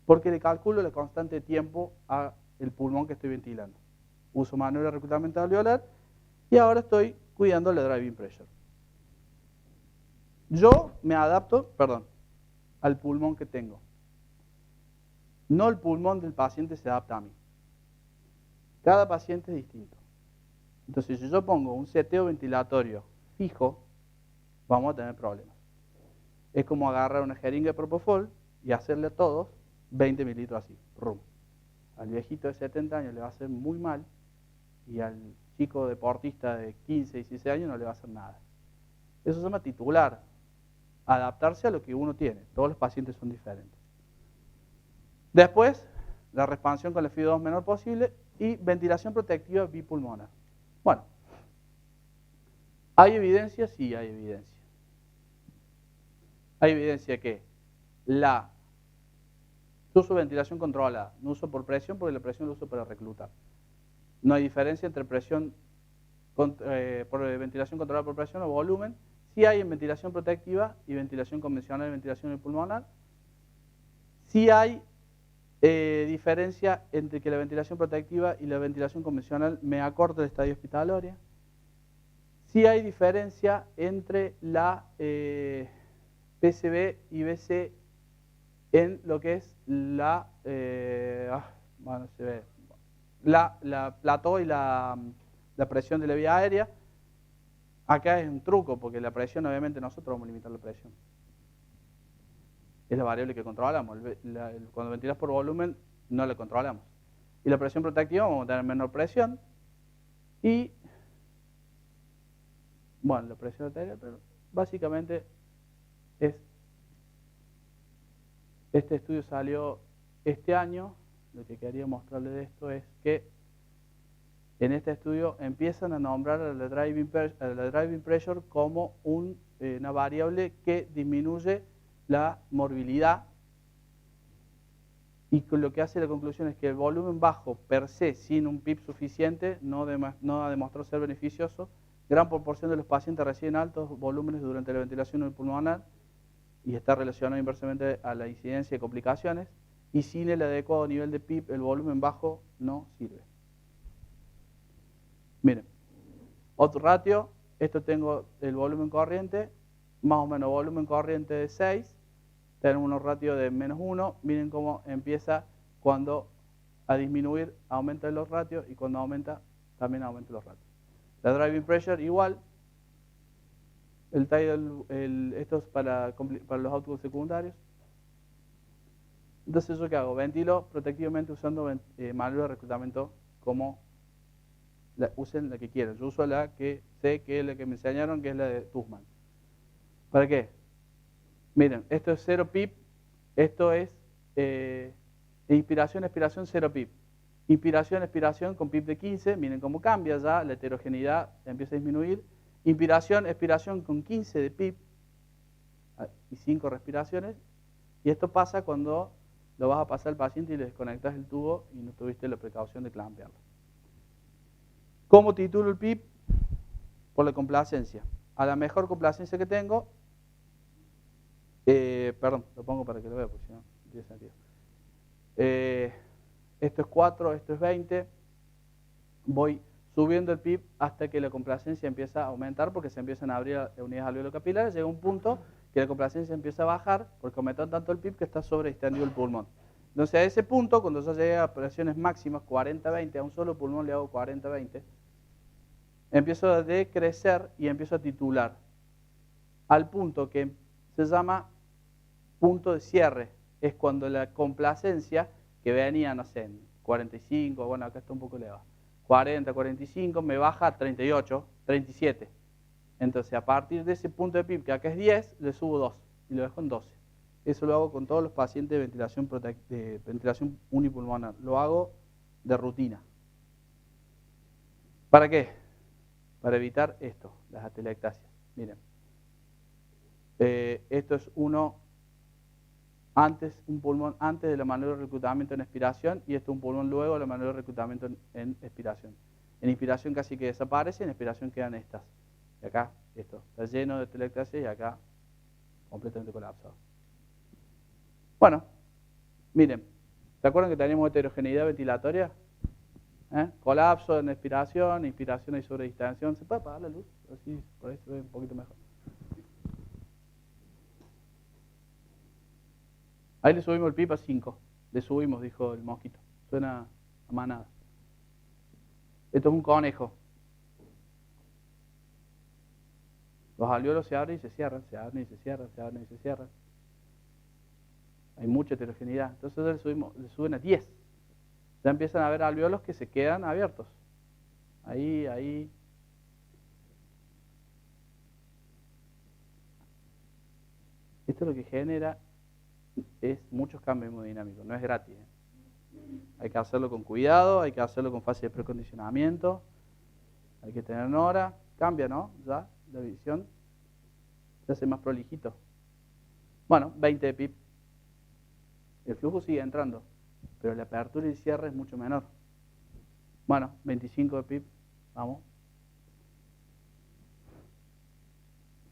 porque le calculo la constante de tiempo al pulmón que estoy ventilando. Uso maniobra de reclutamiento alveolar y ahora estoy cuidando la driving pressure. Yo me adapto, al pulmón que tengo. No el pulmón del paciente se adapta a mí. Cada paciente es distinto. Entonces, si yo pongo un seteo ventilatorio fijo, vamos a tener problemas. Es como agarrar una jeringa de propofol y hacerle a todos 20 mililitros así, rum. Al viejito de 70 años le va a hacer muy mal y al chico deportista de 15, 16 años no le va a hacer nada. Eso se llama titular, adaptarse a lo que uno tiene. Todos los pacientes son diferentes. Después, la reexpansión con la FiO2 menor posible y ventilación protectiva bipulmonar. Bueno, ¿hay evidencia? Sí, hay evidencia. Hay evidencia que yo uso ventilación controlada, no uso por presión porque la presión la uso para reclutar. No hay diferencia entre presión por ventilación controlada por presión o volumen. Sí hay en ventilación protectiva y ventilación convencional y ventilación pulmonar. Sí hay diferencia entre que la ventilación protectiva y la ventilación convencional me acorta el estadio hospitalario. Sí hay diferencia entre la PCB y BC en lo que es la plató y la presión de la vía aérea. Acá es un truco, porque la presión, obviamente, nosotros vamos a limitar la presión. Es la variable que controlamos. Cuando ventilas por volumen, no la controlamos. Y la presión protectiva, vamos a tener menor presión. Y, bueno, la presión arterial, pero básicamente este estudio salió este año. Lo que quería mostrarles de esto es que en este estudio empiezan a nombrar a la driving pressure como un una variable que disminuye la morbilidad, y lo que hace la conclusión es que el volumen bajo per se, sin un PIB suficiente, no ha demostrado ser beneficioso. Gran proporción de los pacientes reciben altos volúmenes durante la ventilación pulmonar y está relacionado inversamente a la incidencia de complicaciones, y sin el adecuado nivel de PIB, el volumen bajo no sirve. Miren, otro ratio, esto tengo el volumen corriente, más o menos volumen corriente de 6, tenemos unos ratios de -1, miren cómo empieza cuando a disminuir, aumentan los ratios, y cuando aumenta, también aumentan los ratios. La driving pressure igual, el tidal, esto es para los outputs secundarios. Entonces, ¿yo qué hago? Ventilo protectivamente usando manual de reclutamiento como usen la que quieran. Yo uso la que sé que es la que me enseñaron, que es la de Tuchman. ¿Para qué? Miren, esto es 0 PIB, esto es inspiración, expiración, 0 PIB. Inspiración, expiración con PIB de 15, miren cómo cambia ya, la heterogeneidad empieza a disminuir. Inspiración, expiración con 15 de PIB y 5 respiraciones. Y esto pasa cuando lo vas a pasar al paciente y le desconectas el tubo y no tuviste la precaución de clampearlo. ¿Cómo titulo el PIB? Por la complacencia. A la mejor complacencia que tengo, perdón, lo pongo para que lo vea, porque si no, no tiene sentido. Esto es 4, esto es 20. Voy subiendo el PIB hasta que la complacencia empieza a aumentar, porque se empiezan a abrir unidades alveolo-capilares. Llega un punto que la complacencia empieza a bajar, porque aumentó tanto el PIB que está sobredistendido el pulmón. Entonces, a ese punto, cuando yo llegue a presiones máximas, 40-20, a un solo pulmón le hago 40-20, empiezo a decrecer y empiezo a titular, al punto que se llama punto de cierre. Es cuando la complacencia, que venía, no sé, en 45, bueno, acá está un poco elevado, 40, 45, me baja a 38, 37. Entonces, a partir de ese punto de PIB, que acá es 10, le subo 2 y lo dejo en 12. Eso lo hago con todos los pacientes de ventilación unipulmonar. Lo hago de rutina. ¿Para qué? Para evitar esto, las atelectasias. Miren, esto es un pulmón antes de la maniobra de reclutamiento en expiración, y esto es un pulmón luego de la maniobra de reclutamiento en expiración. En inspiración casi que desaparece, en expiración quedan estas. Y acá, esto, está lleno de atelectasias y acá completamente colapsado. Bueno, miren, ¿se acuerdan que teníamos heterogeneidad ventilatoria? Colapso en expiración, inspiración y sobredistensión. ¿Se puede apagar la luz? Así, por ahí se ve un poquito mejor. Ahí le subimos el PIB a 5. Le subimos, dijo el mosquito. Suena a manada. Esto es un conejo. Los alvéolos se abren y se cierran, se abren y se cierran, se abren y se cierran. Hay mucha heterogeneidad. Entonces le suben a 10. Ya empiezan a haber alvéolos que se quedan abiertos. Ahí. Esto lo que genera es muchos cambios hemodinámicos, no es gratis. Hay que hacerlo con cuidado, hay que hacerlo con fase de precondicionamiento, hay que tener una hora. Cambia, ¿no? Ya la visión se hace más prolijito. Bueno, 20 de PIB. El flujo sigue entrando, pero la apertura y cierre es mucho menor. Bueno, 25 de PIB, vamos.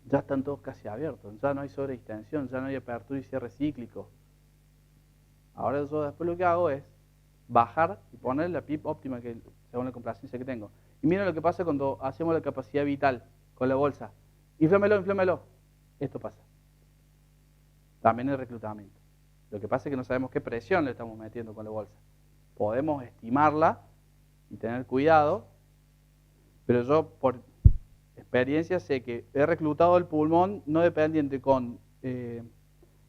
Ya están todos casi abiertos, ya no hay sobredistensión, ya no hay apertura y cierre cíclico. Ahora yo después lo que hago es bajar y poner la PIB óptima según la complacencia que tengo. Y miren lo que pasa cuando hacemos la capacidad vital con la bolsa. Inflámelo. Esto pasa. También el reclutamiento. Lo que pasa es que no sabemos qué presión le estamos metiendo con la bolsa. Podemos estimarla y tener cuidado, pero yo por experiencia sé que he reclutado el pulmón no dependiente con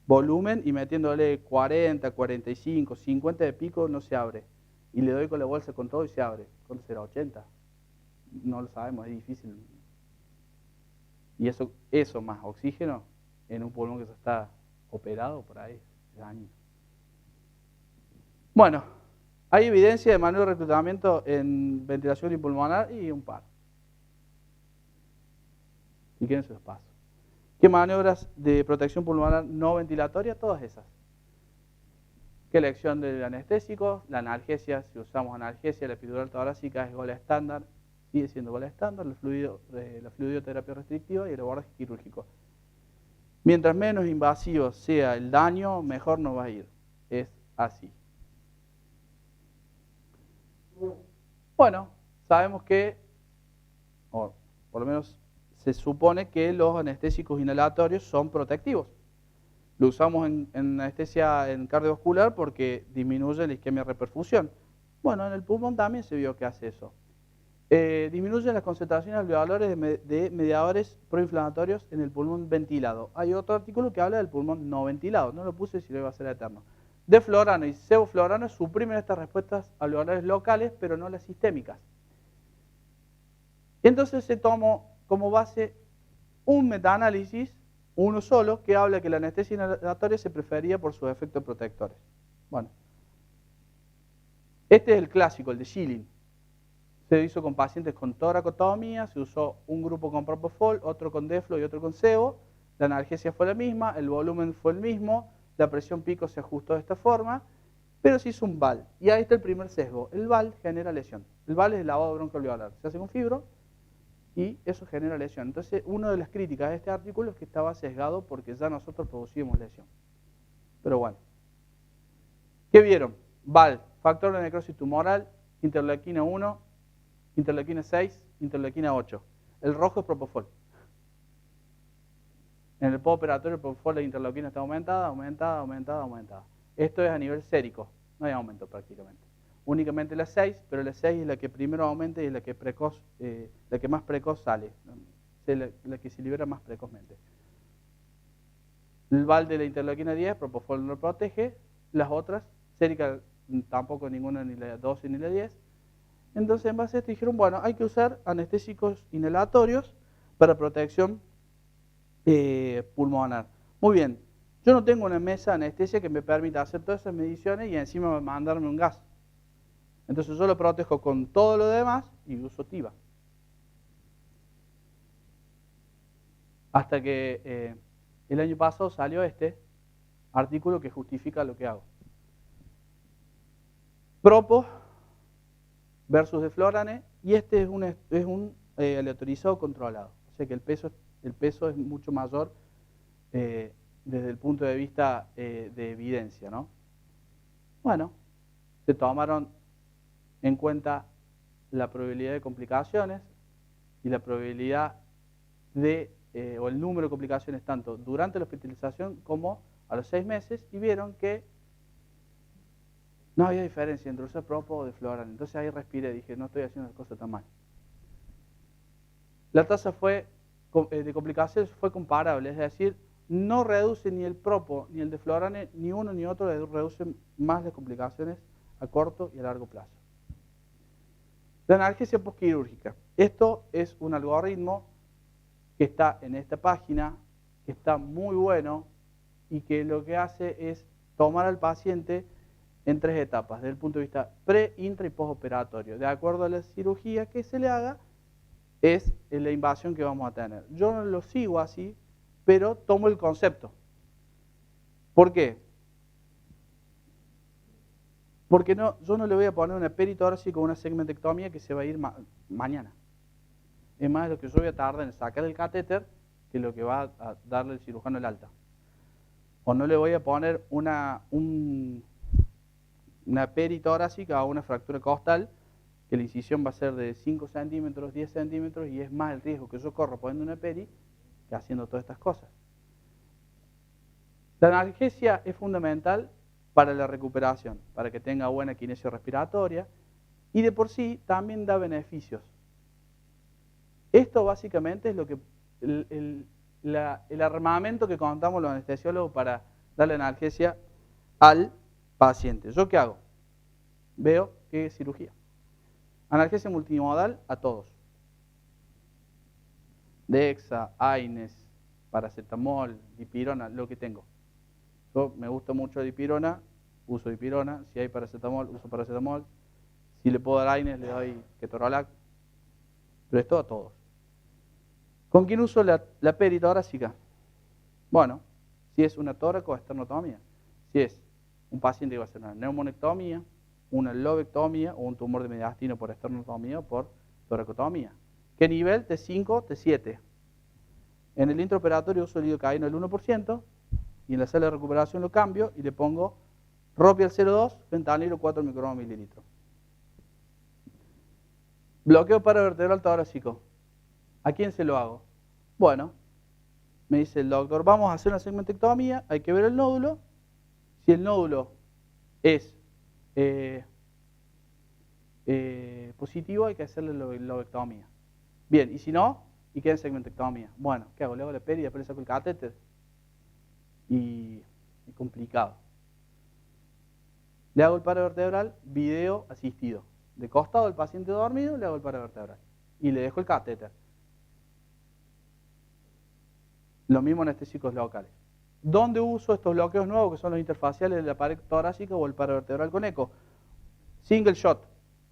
volumen y metiéndole 40, 45, 50 de pico no se abre. Y le doy con la bolsa con todo y se abre. ¿Cuánto será? 80. No lo sabemos, es difícil. Y eso más oxígeno en un pulmón que ya está operado por ahí. Daño. Bueno, hay evidencia de manual de reclutamiento en ventilación pulmonar y un par. Si quieren se los paso. ¿Qué maniobras de protección pulmonar no ventilatoria? Todas esas. ¿Qué elección del anestésico? La analgesia, si usamos analgesia, la epidural torácica es gol estándar, sigue siendo gol estándar, la fluidoterapia restrictiva y el abordaje quirúrgico. Mientras menos invasivo sea el daño, mejor nos va a ir. Es así. Bueno, sabemos que, o por lo menos se supone que los anestésicos inhalatorios son protectivos. Lo usamos en anestesia en cardiovascular porque disminuye la isquemia reperfusión. Bueno, en el pulmón también se vio que hace eso. Disminuye las concentraciones alveolares de mediadores proinflamatorios en el pulmón ventilado. Hay otro artículo que habla del pulmón no ventilado. No lo puse si lo iba a hacer eterno. Deflorano y sevoflurano suprimen estas respuestas alveolares locales, pero no las sistémicas. Entonces se tomó como base un metaanálisis, uno solo, que habla que la anestesia inhalatoria se prefería por sus efectos protectores. Bueno, este es el clásico, el de Schilling. Se hizo con pacientes con toracotomía, se usó un grupo con propofol, otro con deflo y otro con sebo. La analgesia fue la misma, el volumen fue el mismo, la presión pico se ajustó de esta forma, pero se hizo un VAL. Y ahí está el primer sesgo. El VAL genera lesión. El VAL es el lavado broncoalveolar. Se hace con fibro y eso genera lesión. Entonces, una de las críticas de este artículo es que estaba sesgado porque ya nosotros producimos lesión. Pero bueno. ¿Qué vieron? VAL, factor de necrosis tumoral, interleuquina 1, interleuquina 6, interleuquina 8. El rojo es propofol. En el postoperatorio el propofol de interleuquina está aumentada. Esto es a nivel sérico, no hay aumento prácticamente. Únicamente la 6, pero la 6 es la que primero aumenta y es la que más precoz sale, la que se libera más precozmente. El VAL de la interleuquina 10, propofol no protege, las otras, sérica tampoco ninguna, ni la 12 ni la 10. Entonces en base a esto dijeron, bueno, hay que usar anestésicos inhalatorios para protección pulmonar. Muy bien, yo no tengo una mesa de anestesia que me permita hacer todas esas mediciones y encima mandarme un gas. Entonces yo lo protejo con todo lo demás y uso TIVA. Hasta que el año pasado salió este artículo que justifica lo que hago. Propo versus deflorane, y este es un aleatorizado controlado. O sea que el peso es mucho mayor desde el punto de vista de evidencia, ¿no? Bueno, se tomaron en cuenta la probabilidad de complicaciones y la probabilidad o el número de complicaciones tanto durante la hospitalización como a los 6 meses y vieron que no había diferencia entre usar propo o deflorane. Entonces ahí respiré y dije, no estoy haciendo las cosas tan mal. La tasa de complicaciones fue comparable, es decir, no reduce ni el propo ni el deflorane, ni uno ni otro reducen más las complicaciones a corto y a largo plazo. La analgesia postquirúrgica. Esto es un algoritmo que está en esta página, que está muy bueno y que lo que hace es tomar al paciente en 3 etapas, desde el punto de vista pre, intra y postoperatorio. De acuerdo a la cirugía que se le haga, es la invasión que vamos a tener. Yo no lo sigo así, pero tomo el concepto. ¿Por qué? Porque yo no le voy a poner una peritorácica o una segmentectomía que se va a ir mañana. Es más lo que yo voy a tardar en sacar el catéter que lo que va a darle el cirujano el alta. O no le voy a poner una peritorácica o una fractura costal, que la incisión va a ser de 5 centímetros, 10 centímetros, y es más el riesgo que yo corro poniendo una peri que haciendo todas estas cosas. La analgesia es fundamental para la recuperación, para que tenga buena kinesio respiratoria, y de por sí también da beneficios. Esto básicamente es lo que el armamento que contamos los anestesiólogos para darle analgesia al paciente. ¿Yo qué hago? Veo qué cirugía. Analgesia multimodal a todos. Dexa, Aines, paracetamol, dipirona, lo que tengo. Yo me gusta mucho dipirona, uso dipirona. Si hay paracetamol, uso paracetamol. Si le puedo dar Aines, le doy ketorolac. Pero esto a todos. ¿Con quién uso la peritorácica? Bueno, si es una tóraco o esternotomía. Si es un paciente que va a hacer una neumonectomía, una lobectomía o un tumor de mediastino por esternotomía o por toracotomía. ¿Qué nivel? T5, T7. En el intraoperatorio uso el lidocaína al 1% y en la sala de recuperación lo cambio y le pongo Ropi al 0,2, fentanilo 4 microgramos mililitros. Bloqueo paravertebral torácico. ¿A quién se lo hago? Bueno, me dice el doctor, vamos a hacer una segmentectomía, hay que ver el nódulo. Si el nódulo es positivo, hay que hacerle lobectomía. Bien, y si no, y queda en segmentectomía. Bueno, ¿qué hago? Le hago la peri y después le saco el catéter. Y es complicado. Le hago el paravertebral video asistido. De costado del paciente dormido, le hago el paravertebral. Y le dejo el catéter. Lo mismo anestésicos locales. ¿Dónde uso estos bloqueos nuevos que son los interfaciales de la pared torácica o el paravertebral con eco? Single shot.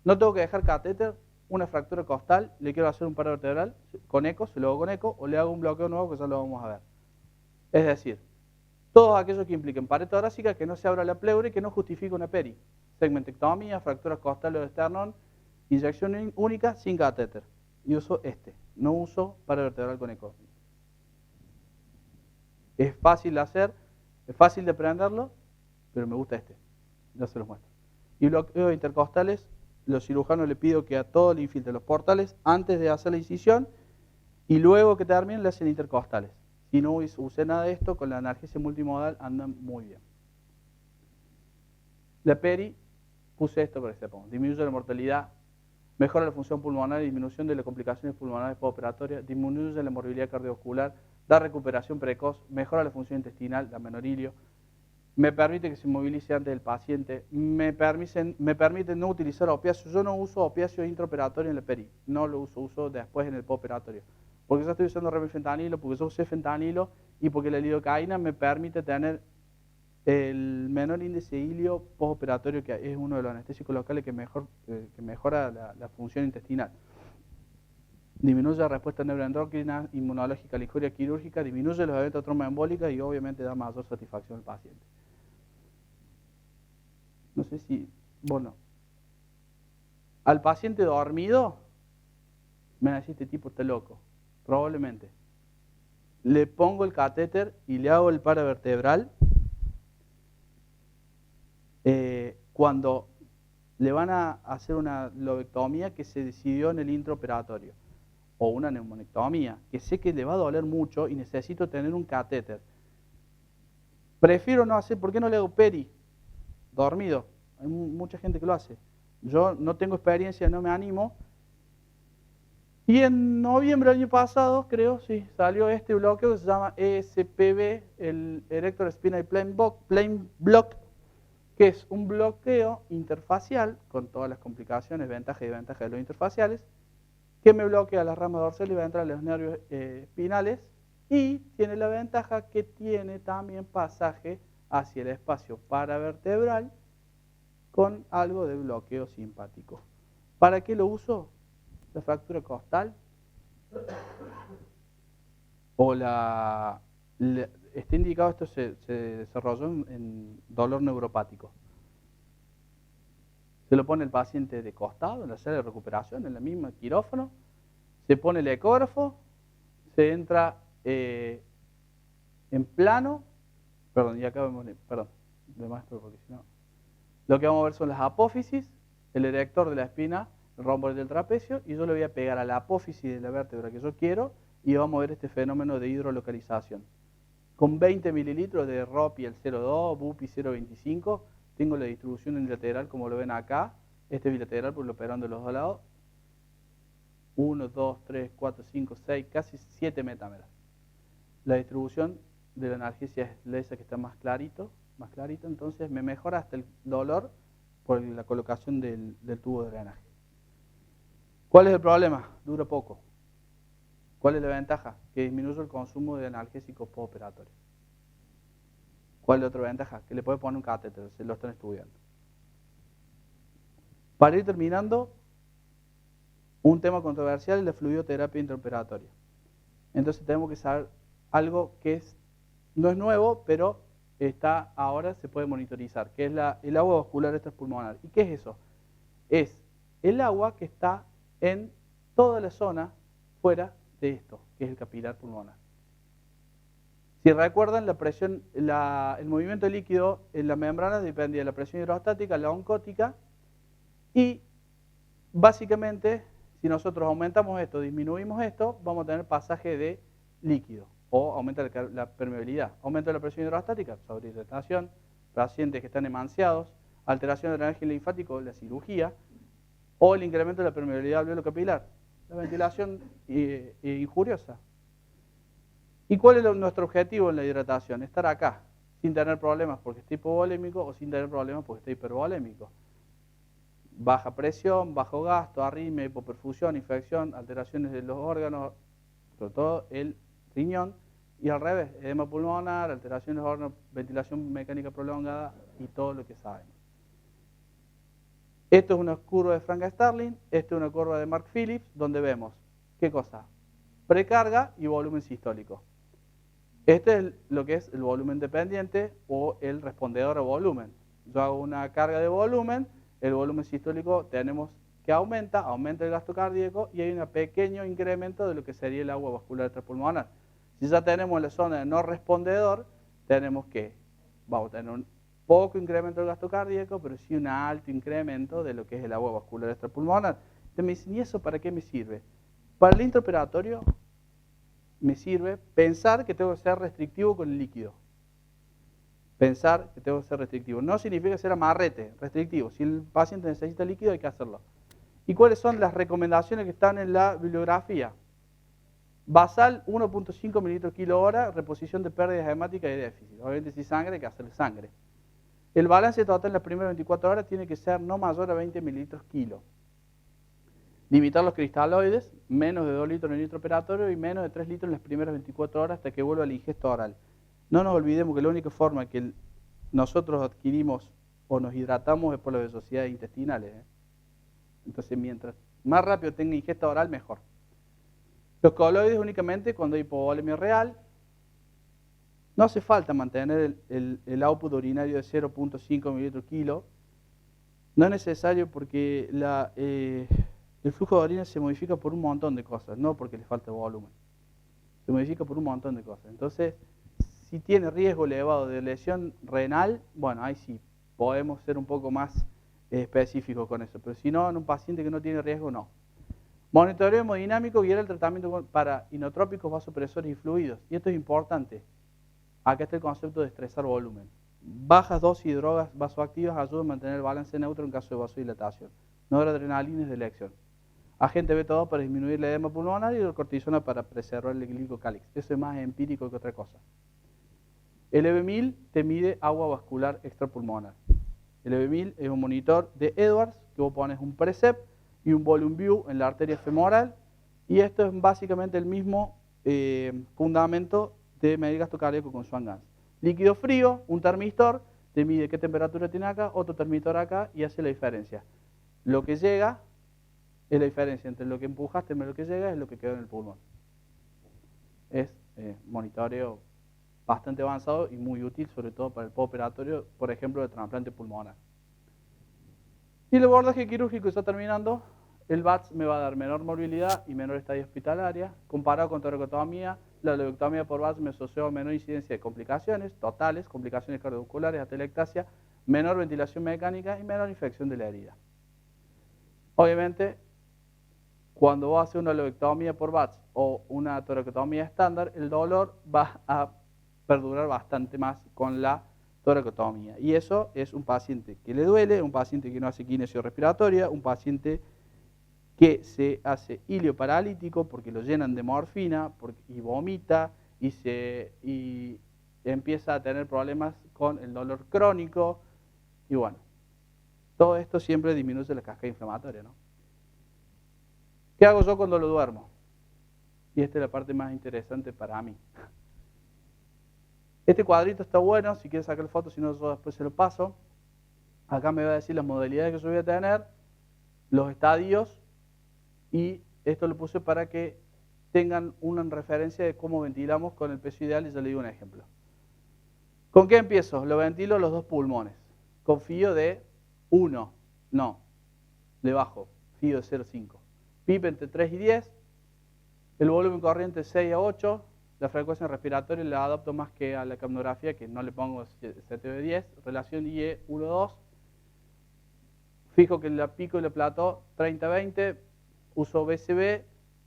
No tengo que dejar catéter, una fractura costal, le quiero hacer un paravertebral con eco, se lo hago con eco, o le hago un bloqueo nuevo que ya lo vamos a ver. Es decir, todos aquellos que impliquen pared torácica, que no se abra la pleura y que no justifique una peri. Segmentectomía, fracturas costales o esternón, inyección única sin catéter. Y uso este, no uso paravertebral con eco. Es fácil de hacer, es fácil de aprenderlo, pero me gusta este. Ya se los muestro. Y bloqueos intercostales, los cirujanos le pido que a todos le infiltren los portales antes de hacer la incisión y luego que terminen le hacen intercostales. Si no usé nada de esto, con la analgesia multimodal andan muy bien. La peri, puse esto para que sepamos. Disminuye la mortalidad, mejora la función pulmonar y disminución de las complicaciones pulmonares postoperatorias, disminuye la morbilidad cardiovascular, da recuperación precoz, mejora la función intestinal, da amenorrilio, me permite que se movilice antes del paciente, me permite no utilizar opiáceos. Yo no uso opiáceos intraoperatorios en la peri, no lo uso después en el postoperatorio. Porque yo estoy usando remifentanilo, porque yo usé fentanilo y porque la lidocaína me permite tener el menor índice de hilio postoperatorio, que es uno de los anestésicos locales que mejora la función intestinal. Disminuye la respuesta neuroendocrina, inmunológica, la injuria quirúrgica, disminuye los eventos tromboembólicos y obviamente da mayor satisfacción al paciente. No sé si, bueno, al paciente dormido, me va a decir, este tipo está loco, probablemente. Le pongo el catéter y le hago el paravertebral cuando le van a hacer una lobectomía que se decidió en el intraoperatorio, o una neumonectomía, que sé que le va a doler mucho y necesito tener un catéter. Prefiero no hacer, ¿por qué no le hago peri? Dormido. Hay mucha gente que lo hace. Yo no tengo experiencia, no me animo. Y en noviembre del año pasado, creo, sí, salió este bloqueo que se llama ESPB, el Erector Spinal Plane Block, que es un bloqueo interfacial con todas las complicaciones, ventajas y desventajas de los interfaciales, que me bloquea la rama dorsal y ventral de los nervios espinales y tiene la ventaja que tiene también pasaje hacia el espacio paravertebral con algo de bloqueo simpático. ¿Para qué lo uso? La fractura costal o está indicado, esto se desarrolló en dolor neuropático. Se lo pone el paciente de costado en la sala de recuperación, en la misma quirófano, se pone el ecógrafo, se entra en plano, perdón, y acá vemos, perdón, de maestro porque si no. Lo que vamos a ver son las apófisis, el erector de la espina, el rombo del trapecio, y yo le voy a pegar a la apófisis de la vértebra que yo quiero y vamos a ver este fenómeno de hidrolocalización. Con 20 mililitros de Ropi el 0,2, Bupi 0,25, tengo la distribución unilateral como lo ven acá, este bilateral por lo operando de los dos lados. 1, 2, 3, 4, 5, 6, casi 7 metámeras. La distribución de la analgesia es esa que está más clarito, entonces me mejora hasta el dolor por la colocación del tubo de drenaje. ¿Cuál es el problema? Dura poco. ¿Cuál es la ventaja? Que disminuye el consumo de analgésicos postoperatorios. ¿Cuál es la otra ventaja? Que le puede poner un catéter, se lo están estudiando. Para ir terminando, un tema controversial es la fluidoterapia intraoperatoria. Entonces tenemos que saber algo que es no es nuevo, pero ahora se puede monitorizar, que es el agua vascular extrapulmonar. ¿Y qué es eso? Es el agua que está en toda la zona fuera de esto, que es el capilar pulmonar. Si recuerdan, la presión, el movimiento líquido en la membrana depende de la presión hidrostática, la oncótica, y básicamente, si nosotros aumentamos esto, disminuimos esto, vamos a tener pasaje de líquido, o aumenta la permeabilidad. Aumento de la presión hidrostática, sobrehidratación, pacientes que están emanciados, alteración del drenaje linfático, la cirugía, o el incremento de la permeabilidad alveolo capilar, la ventilación injuriosa. ¿Y cuál es nuestro objetivo en la hidratación? Estar acá, sin tener problemas porque esté hipovolémico o sin tener problemas porque esté hipervolémico. Baja presión, bajo gasto, arritmia, hipoperfusión, infección, alteraciones de los órganos, sobre todo el riñón, y al revés, edema pulmonar, alteraciones de órganos, ventilación mecánica prolongada y todo lo que sabemos. Esto es una curva de Frank Starling, esto es una curva de Mark Phillips, donde vemos, ¿qué cosa? Precarga y volumen sistólico. Este es lo que es el volumen dependiente o el respondedor a volumen. Yo hago una carga de volumen, el volumen sistólico tenemos que aumenta el gasto cardíaco y hay un pequeño incremento de lo que sería el agua vascular extrapulmonar. Si ya tenemos la zona de no respondedor, tenemos que, vamos a tener un poco incremento del gasto cardíaco, pero sí un alto incremento de lo que es el agua vascular extrapulmonar. Entonces me dicen, ¿y eso para qué me sirve? Para el intraoperatorio me sirve pensar que tengo que ser restrictivo con el líquido. Pensar que tengo que ser restrictivo. No significa ser amarrete, restrictivo. Si el paciente necesita líquido hay que hacerlo. ¿Y cuáles son las recomendaciones que están en la bibliografía? Basal 1.5 mililitros kilo hora, reposición de pérdidas hemáticas y déficit. Obviamente si sangre hay que hacerle sangre. El balance total en las primeras 24 horas tiene que ser no mayor a 20 mililitros kilo. Limitar los cristaloides, menos de 2 litros en el intraoperatorio y menos de 3 litros en las primeras 24 horas hasta que vuelva la ingesta oral. No nos olvidemos que la única forma que nosotros adquirimos o nos hidratamos es por las velocidades intestinales. Entonces, mientras más rápido tenga ingesta oral, mejor. Los coloides únicamente cuando hay hipovolemia real. No hace falta mantener el output urinario de 0.5 mililitros kilo. No es necesario porque el flujo de orina se modifica por un montón de cosas, no porque le falta volumen. Se modifica por un montón de cosas. Entonces, si tiene riesgo elevado de lesión renal, bueno, ahí sí, podemos ser un poco más específicos con eso. Pero si no, en un paciente que no tiene riesgo, no. Monitoreo hemodinámico, guiar el tratamiento para inotrópicos, vasopresores y fluidos. Y esto es importante. Acá está el concepto de estresar volumen. Bajas dosis de drogas vasoactivas ayudan a mantener el balance neutro en caso de vasodilatación. Noradrenalina es de elección. Agente B2 para disminuir el edema pulmonar y la cortisona para preservar el glicocálix. Eso es más empírico que otra cosa. El EB1000 te mide agua vascular extrapulmonar. El EB1000 es un monitor de Edwards que vos pones un Precept y un Volume View en la arteria femoral y esto es básicamente el mismo fundamento de medir gasto cardíaco con Swan-Ganz. Líquido frío, un termistor, te mide qué temperatura tiene acá, otro termistor acá y hace la diferencia. Lo que llega es la diferencia entre lo que empujaste y lo que llega es lo que quedó en el pulmón. Es monitoreo bastante avanzado y muy útil, sobre todo para el postoperatorio, por ejemplo, de trasplante pulmonar. Y el abordaje quirúrgico está terminando. El VATS me va a dar menor morbilidad y menor estadía hospitalaria. Comparado con toracotomía, la lobectomía por VATS me asoció a menor incidencia de complicaciones totales, complicaciones cardiovasculares, atelectasia, menor ventilación mecánica y menor infección de la herida. Obviamente, cuando vos haces una lobectomía por VATS o una toracotomía estándar, el dolor va a perdurar bastante más con la toracotomía. Y eso es un paciente que le duele, un paciente que no hace kinesio respiratoria, un paciente que se hace ilioparalítico porque lo llenan de morfina y vomita y empieza a tener problemas con el dolor crónico. Y bueno, todo esto siempre disminuye la cascada inflamatoria, ¿no? ¿Qué hago yo cuando lo duermo? Y esta es la parte más interesante para mí. Este cuadrito está bueno, si quieres sacar fotos, si no yo después se lo paso. Acá me va a decir las modalidades que yo voy a tener, los estadios, y esto lo puse para que tengan una referencia de cómo ventilamos con el peso ideal y ya le digo un ejemplo. ¿Con qué empiezo? Lo ventilo los dos pulmones. Con fío de 1, no, le bajo, fío de 0,5. PIP entre 3 y 10, el volumen corriente 6 a 8, la frecuencia respiratoria la adapto más que a la capnografía, que no le pongo seteo de 10, relación IE 1-2, fijo que la pico y la plató 30-20, uso BCB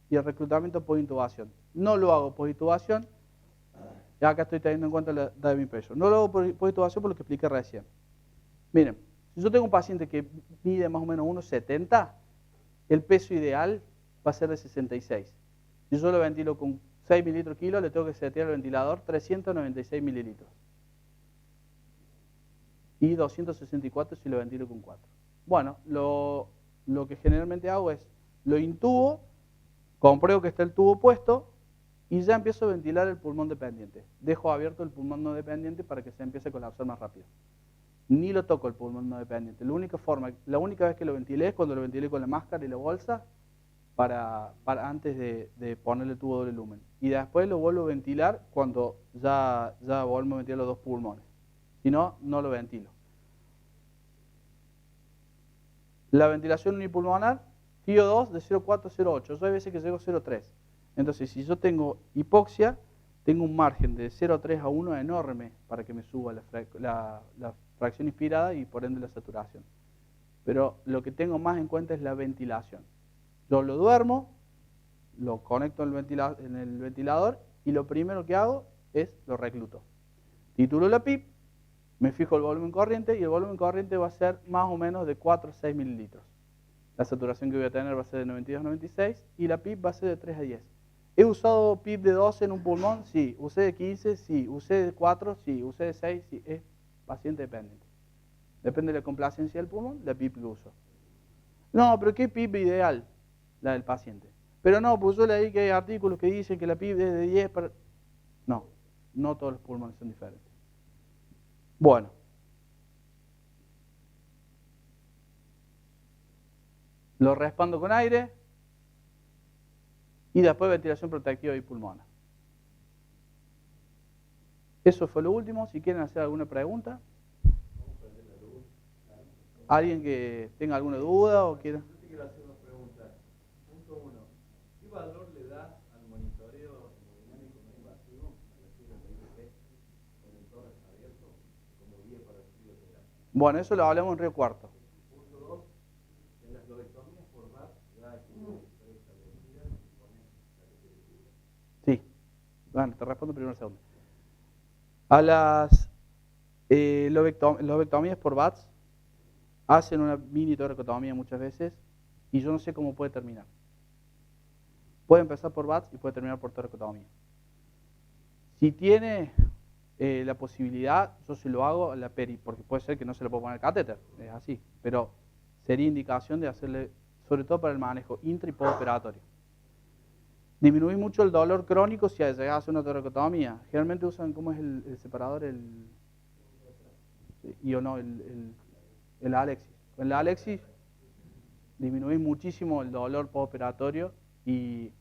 y el reclutamiento por intubación. No lo hago por intubación, ya acá estoy teniendo en cuenta la diving pressure. No lo hago por intubación por lo que expliqué recién. Miren, si yo tengo un paciente que mide más o menos 1,70, el peso ideal va a ser de 66. Si yo lo ventilo con 6 mililitros kilo, le tengo que setear el ventilador 396 mililitros. Y 264 si lo ventilo con 4. Bueno, lo que generalmente hago es, lo intubo, compruebo que está el tubo puesto y ya empiezo a ventilar el pulmón dependiente. Dejo abierto el pulmón no dependiente para que se empiece a colapsar más rápido. Ni lo toco el pulmón no dependiente. La única vez que lo ventilé es cuando lo ventilé con la máscara y la bolsa para antes de ponerle el tubo doble lumen. Y después lo vuelvo a ventilar cuando ya volvemos a ventilar los dos pulmones. Si no, no lo ventilo. La ventilación unipulmonar, FIO 2 de 0,4 a 0,8. Yo hay veces que llego a 0,3. Entonces, si yo tengo hipoxia, tengo un margen de 0,3 a 1 enorme para que me suba la fracción inspirada y por ende la saturación. Pero lo que tengo más en cuenta es la ventilación. Yo lo duermo, lo conecto en el ventilador y lo primero que hago es lo recluto. Titulo la PIP, me fijo el volumen corriente y el volumen corriente va a ser más o menos de 4 a 6 mililitros. La saturación que voy a tener va a ser de 92 a 96 y la PIP va a ser de 3 a 10. ¿He usado PIP de 12 en un pulmón? Sí. ¿Usé de 15? Sí. ¿Usé de 4? Sí. ¿Usé de 6? Sí. Es paciente dependiente. Depende de la complacencia del pulmón, la PIP que uso. No, pero ¿qué PIP ideal? La del paciente. Pero no, pues yo leí que hay artículos que dicen que la PIP es de 10 para... No, no todos los pulmones son diferentes. Bueno. Lo respando con aire y después ventilación protectiva y pulmonar. Eso fue lo último. Si quieren hacer alguna pregunta. ¿Alguien que tenga alguna duda o quiera? Yo te quiero hacer una pregunta. Punto 1. ¿Qué valor le das al monitoreo hemodinámico no invasivo, a la sigla de IVP, con el tórax abierto, como guía para el crioterapia? Bueno, eso lo hablamos en Río Cuarto. Punto 2. En las lobectomías por VAP, ya hay una historia establecida y pone la que quiere cubrir. Sí. Bueno, te respondo primero segundo. A las lobectomías por VATS hacen una mini toracotomía muchas veces y yo no sé cómo puede terminar. Puede empezar por VATS y puede terminar por toracotomía. Si tiene la posibilidad, yo se lo hago a la peri, porque puede ser que no se le pueda poner catéter, es así, pero sería indicación de hacerle, sobre todo para el manejo intra y postoperatorio. Disminuir mucho el dolor crónico si llegas a hacer una toracotomía. Generalmente usan, ¿cómo es el separador? Y o no, el Alexis. Con el Alexis disminuís muchísimo el dolor postoperatorio y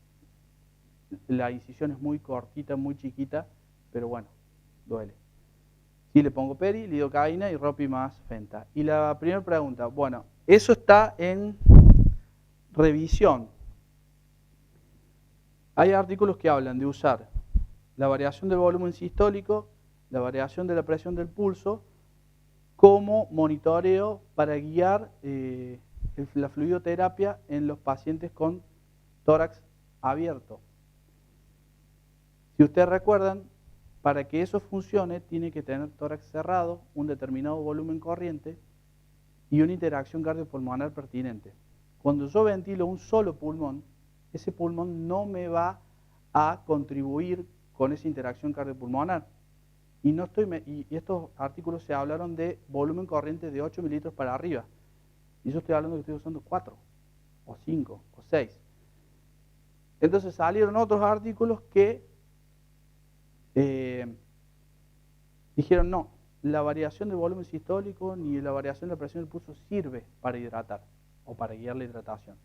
la incisión es muy cortita, muy chiquita, pero bueno, duele. Sí, le pongo peri, lidocaína y ropi más fenta. Y la primera pregunta, bueno, eso está en revisión. Hay artículos que hablan de usar la variación del volumen sistólico, la variación de la presión del pulso, como monitoreo para guiar la fluidoterapia en los pacientes con tórax abierto. Si ustedes recuerdan, para que eso funcione tiene que tener tórax cerrado, un determinado volumen corriente y una interacción cardiopulmonar pertinente. Cuando yo ventilo un solo pulmón, ese pulmón no me va a contribuir con esa interacción cardiopulmonar. Y estos artículos se hablaron de volumen corriente de 8 mililitros para arriba. Y yo estoy hablando que estoy usando 4, o 5, o 6. Entonces salieron otros artículos que dijeron no, la variación del volumen sistólico ni la variación de la presión del pulso sirve para hidratar o para guiar la hidratación.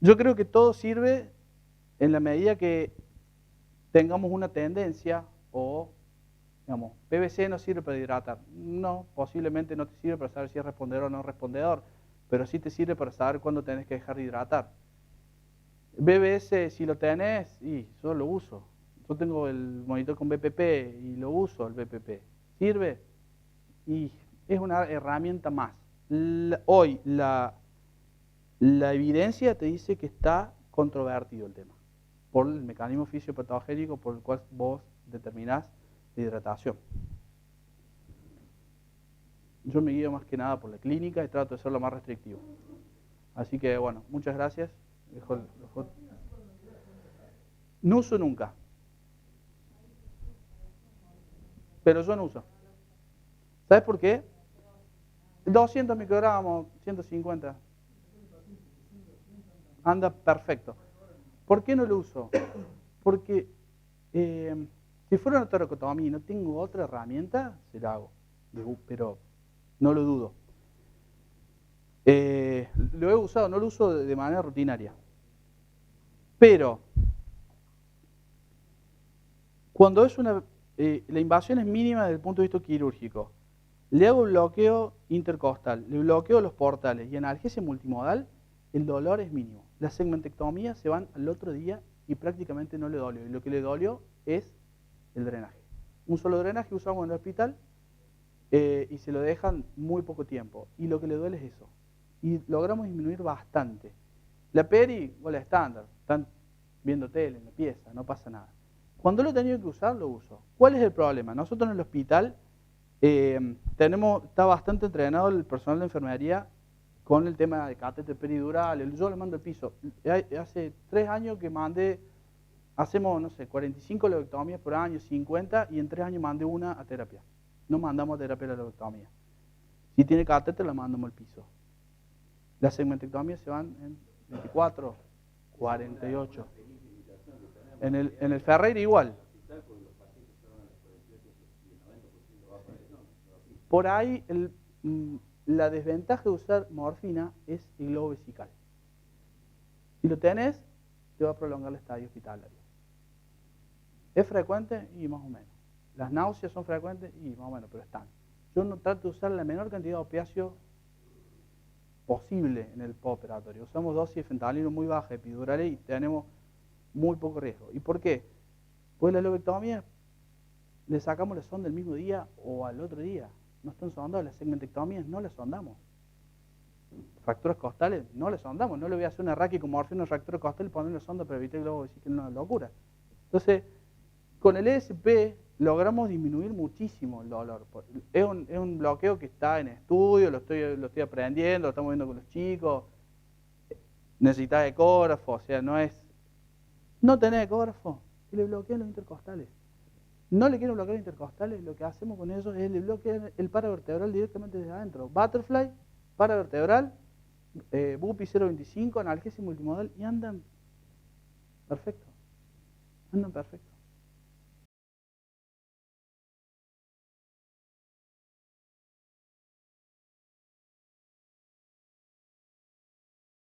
Yo creo que todo sirve en la medida que tengamos una tendencia o Digamos, PVC no sirve para hidratar. No, posiblemente no te sirve para saber si es respondedor o no respondedor, pero sí te sirve para saber cuándo tenés que dejar de hidratar. BBS, si lo tenés, y yo lo uso. Yo tengo el monitor con BPP y lo uso el BPP. ¿Sirve? Y es una herramienta más. Hoy la evidencia te dice que está controvertido el tema por el mecanismo fisiopatogénico por el cual vos determinás la hidratación. Yo me guío más que nada por la clínica y trato de ser lo más restrictivo. Así que bueno, muchas gracias. No uso nunca. Pero yo no uso. ¿Sabes por qué? 200 microgramos, 150. Anda perfecto. ¿Por qué no lo uso? Porque si fuera una toracotomía y no tengo otra herramienta, se la hago. Pero no lo dudo. Lo he usado, no lo uso de manera rutinaria. Pero cuando es la invasión es mínima desde el punto de vista quirúrgico, le hago bloqueo intercostal, le bloqueo los portales y analgesia multimodal, el dolor es mínimo. Las segmentectomías se van al otro día y prácticamente no le dolió. Y lo que le dolió es el drenaje. Un solo drenaje usamos en el hospital y se lo dejan muy poco tiempo. Y lo que le duele es eso. Y logramos disminuir bastante. La peri, la estándar, están viendo tele en la pieza, no pasa nada. Cuando lo he tenido que usar, lo uso. ¿Cuál es el problema? Nosotros en el hospital está bastante entrenado el personal de enfermería con el tema de catéter peridural. Yo le mando el piso. Hace 3 años que hacemos, no sé, 45 lobectomías por año, 50, y en 3 años mandé una a terapia. No mandamos a terapia la lobectomía. Si tiene catéter, la mandamos al piso. Las segmentectomías se van en 24, 48. En el Ferreira igual. Por ahí la desventaja de usar morfina es el globo vesical. Si lo tenés, te va a prolongar el estadio hospitalario. ¿Es frecuente? Y más o menos. Las náuseas son frecuentes y más o menos, pero están. Yo no trato de usar la menor cantidad de opiáceos posible en el postoperatorio. Usamos dosis de fentanilo muy baja, epidurales, y tenemos muy poco riesgo. ¿Y por qué? Pues la lobectomía le sacamos la sonda el mismo día o al otro día. No están sondadas. Las segmentectomías no las sondamos. Fracturas costales no las sondamos. No le voy a hacer una raquia con morfina en fractura costal y ponerle sonda para evitar el globo vesical, es una locura. Entonces, con el ESP logramos disminuir muchísimo el dolor. Es un bloqueo que está en estudio, lo estoy aprendiendo, lo estamos viendo con los chicos. Necesitas ecógrafo, o sea, no tenés ecógrafo, y le bloquean los intercostales. No le quiero bloquear intercostales, lo que hacemos con ellos es le bloquear el paravertebral directamente desde adentro. Butterfly, paravertebral, BUPI 0.25, analgesia multimodal, y andan perfecto. Andan perfecto.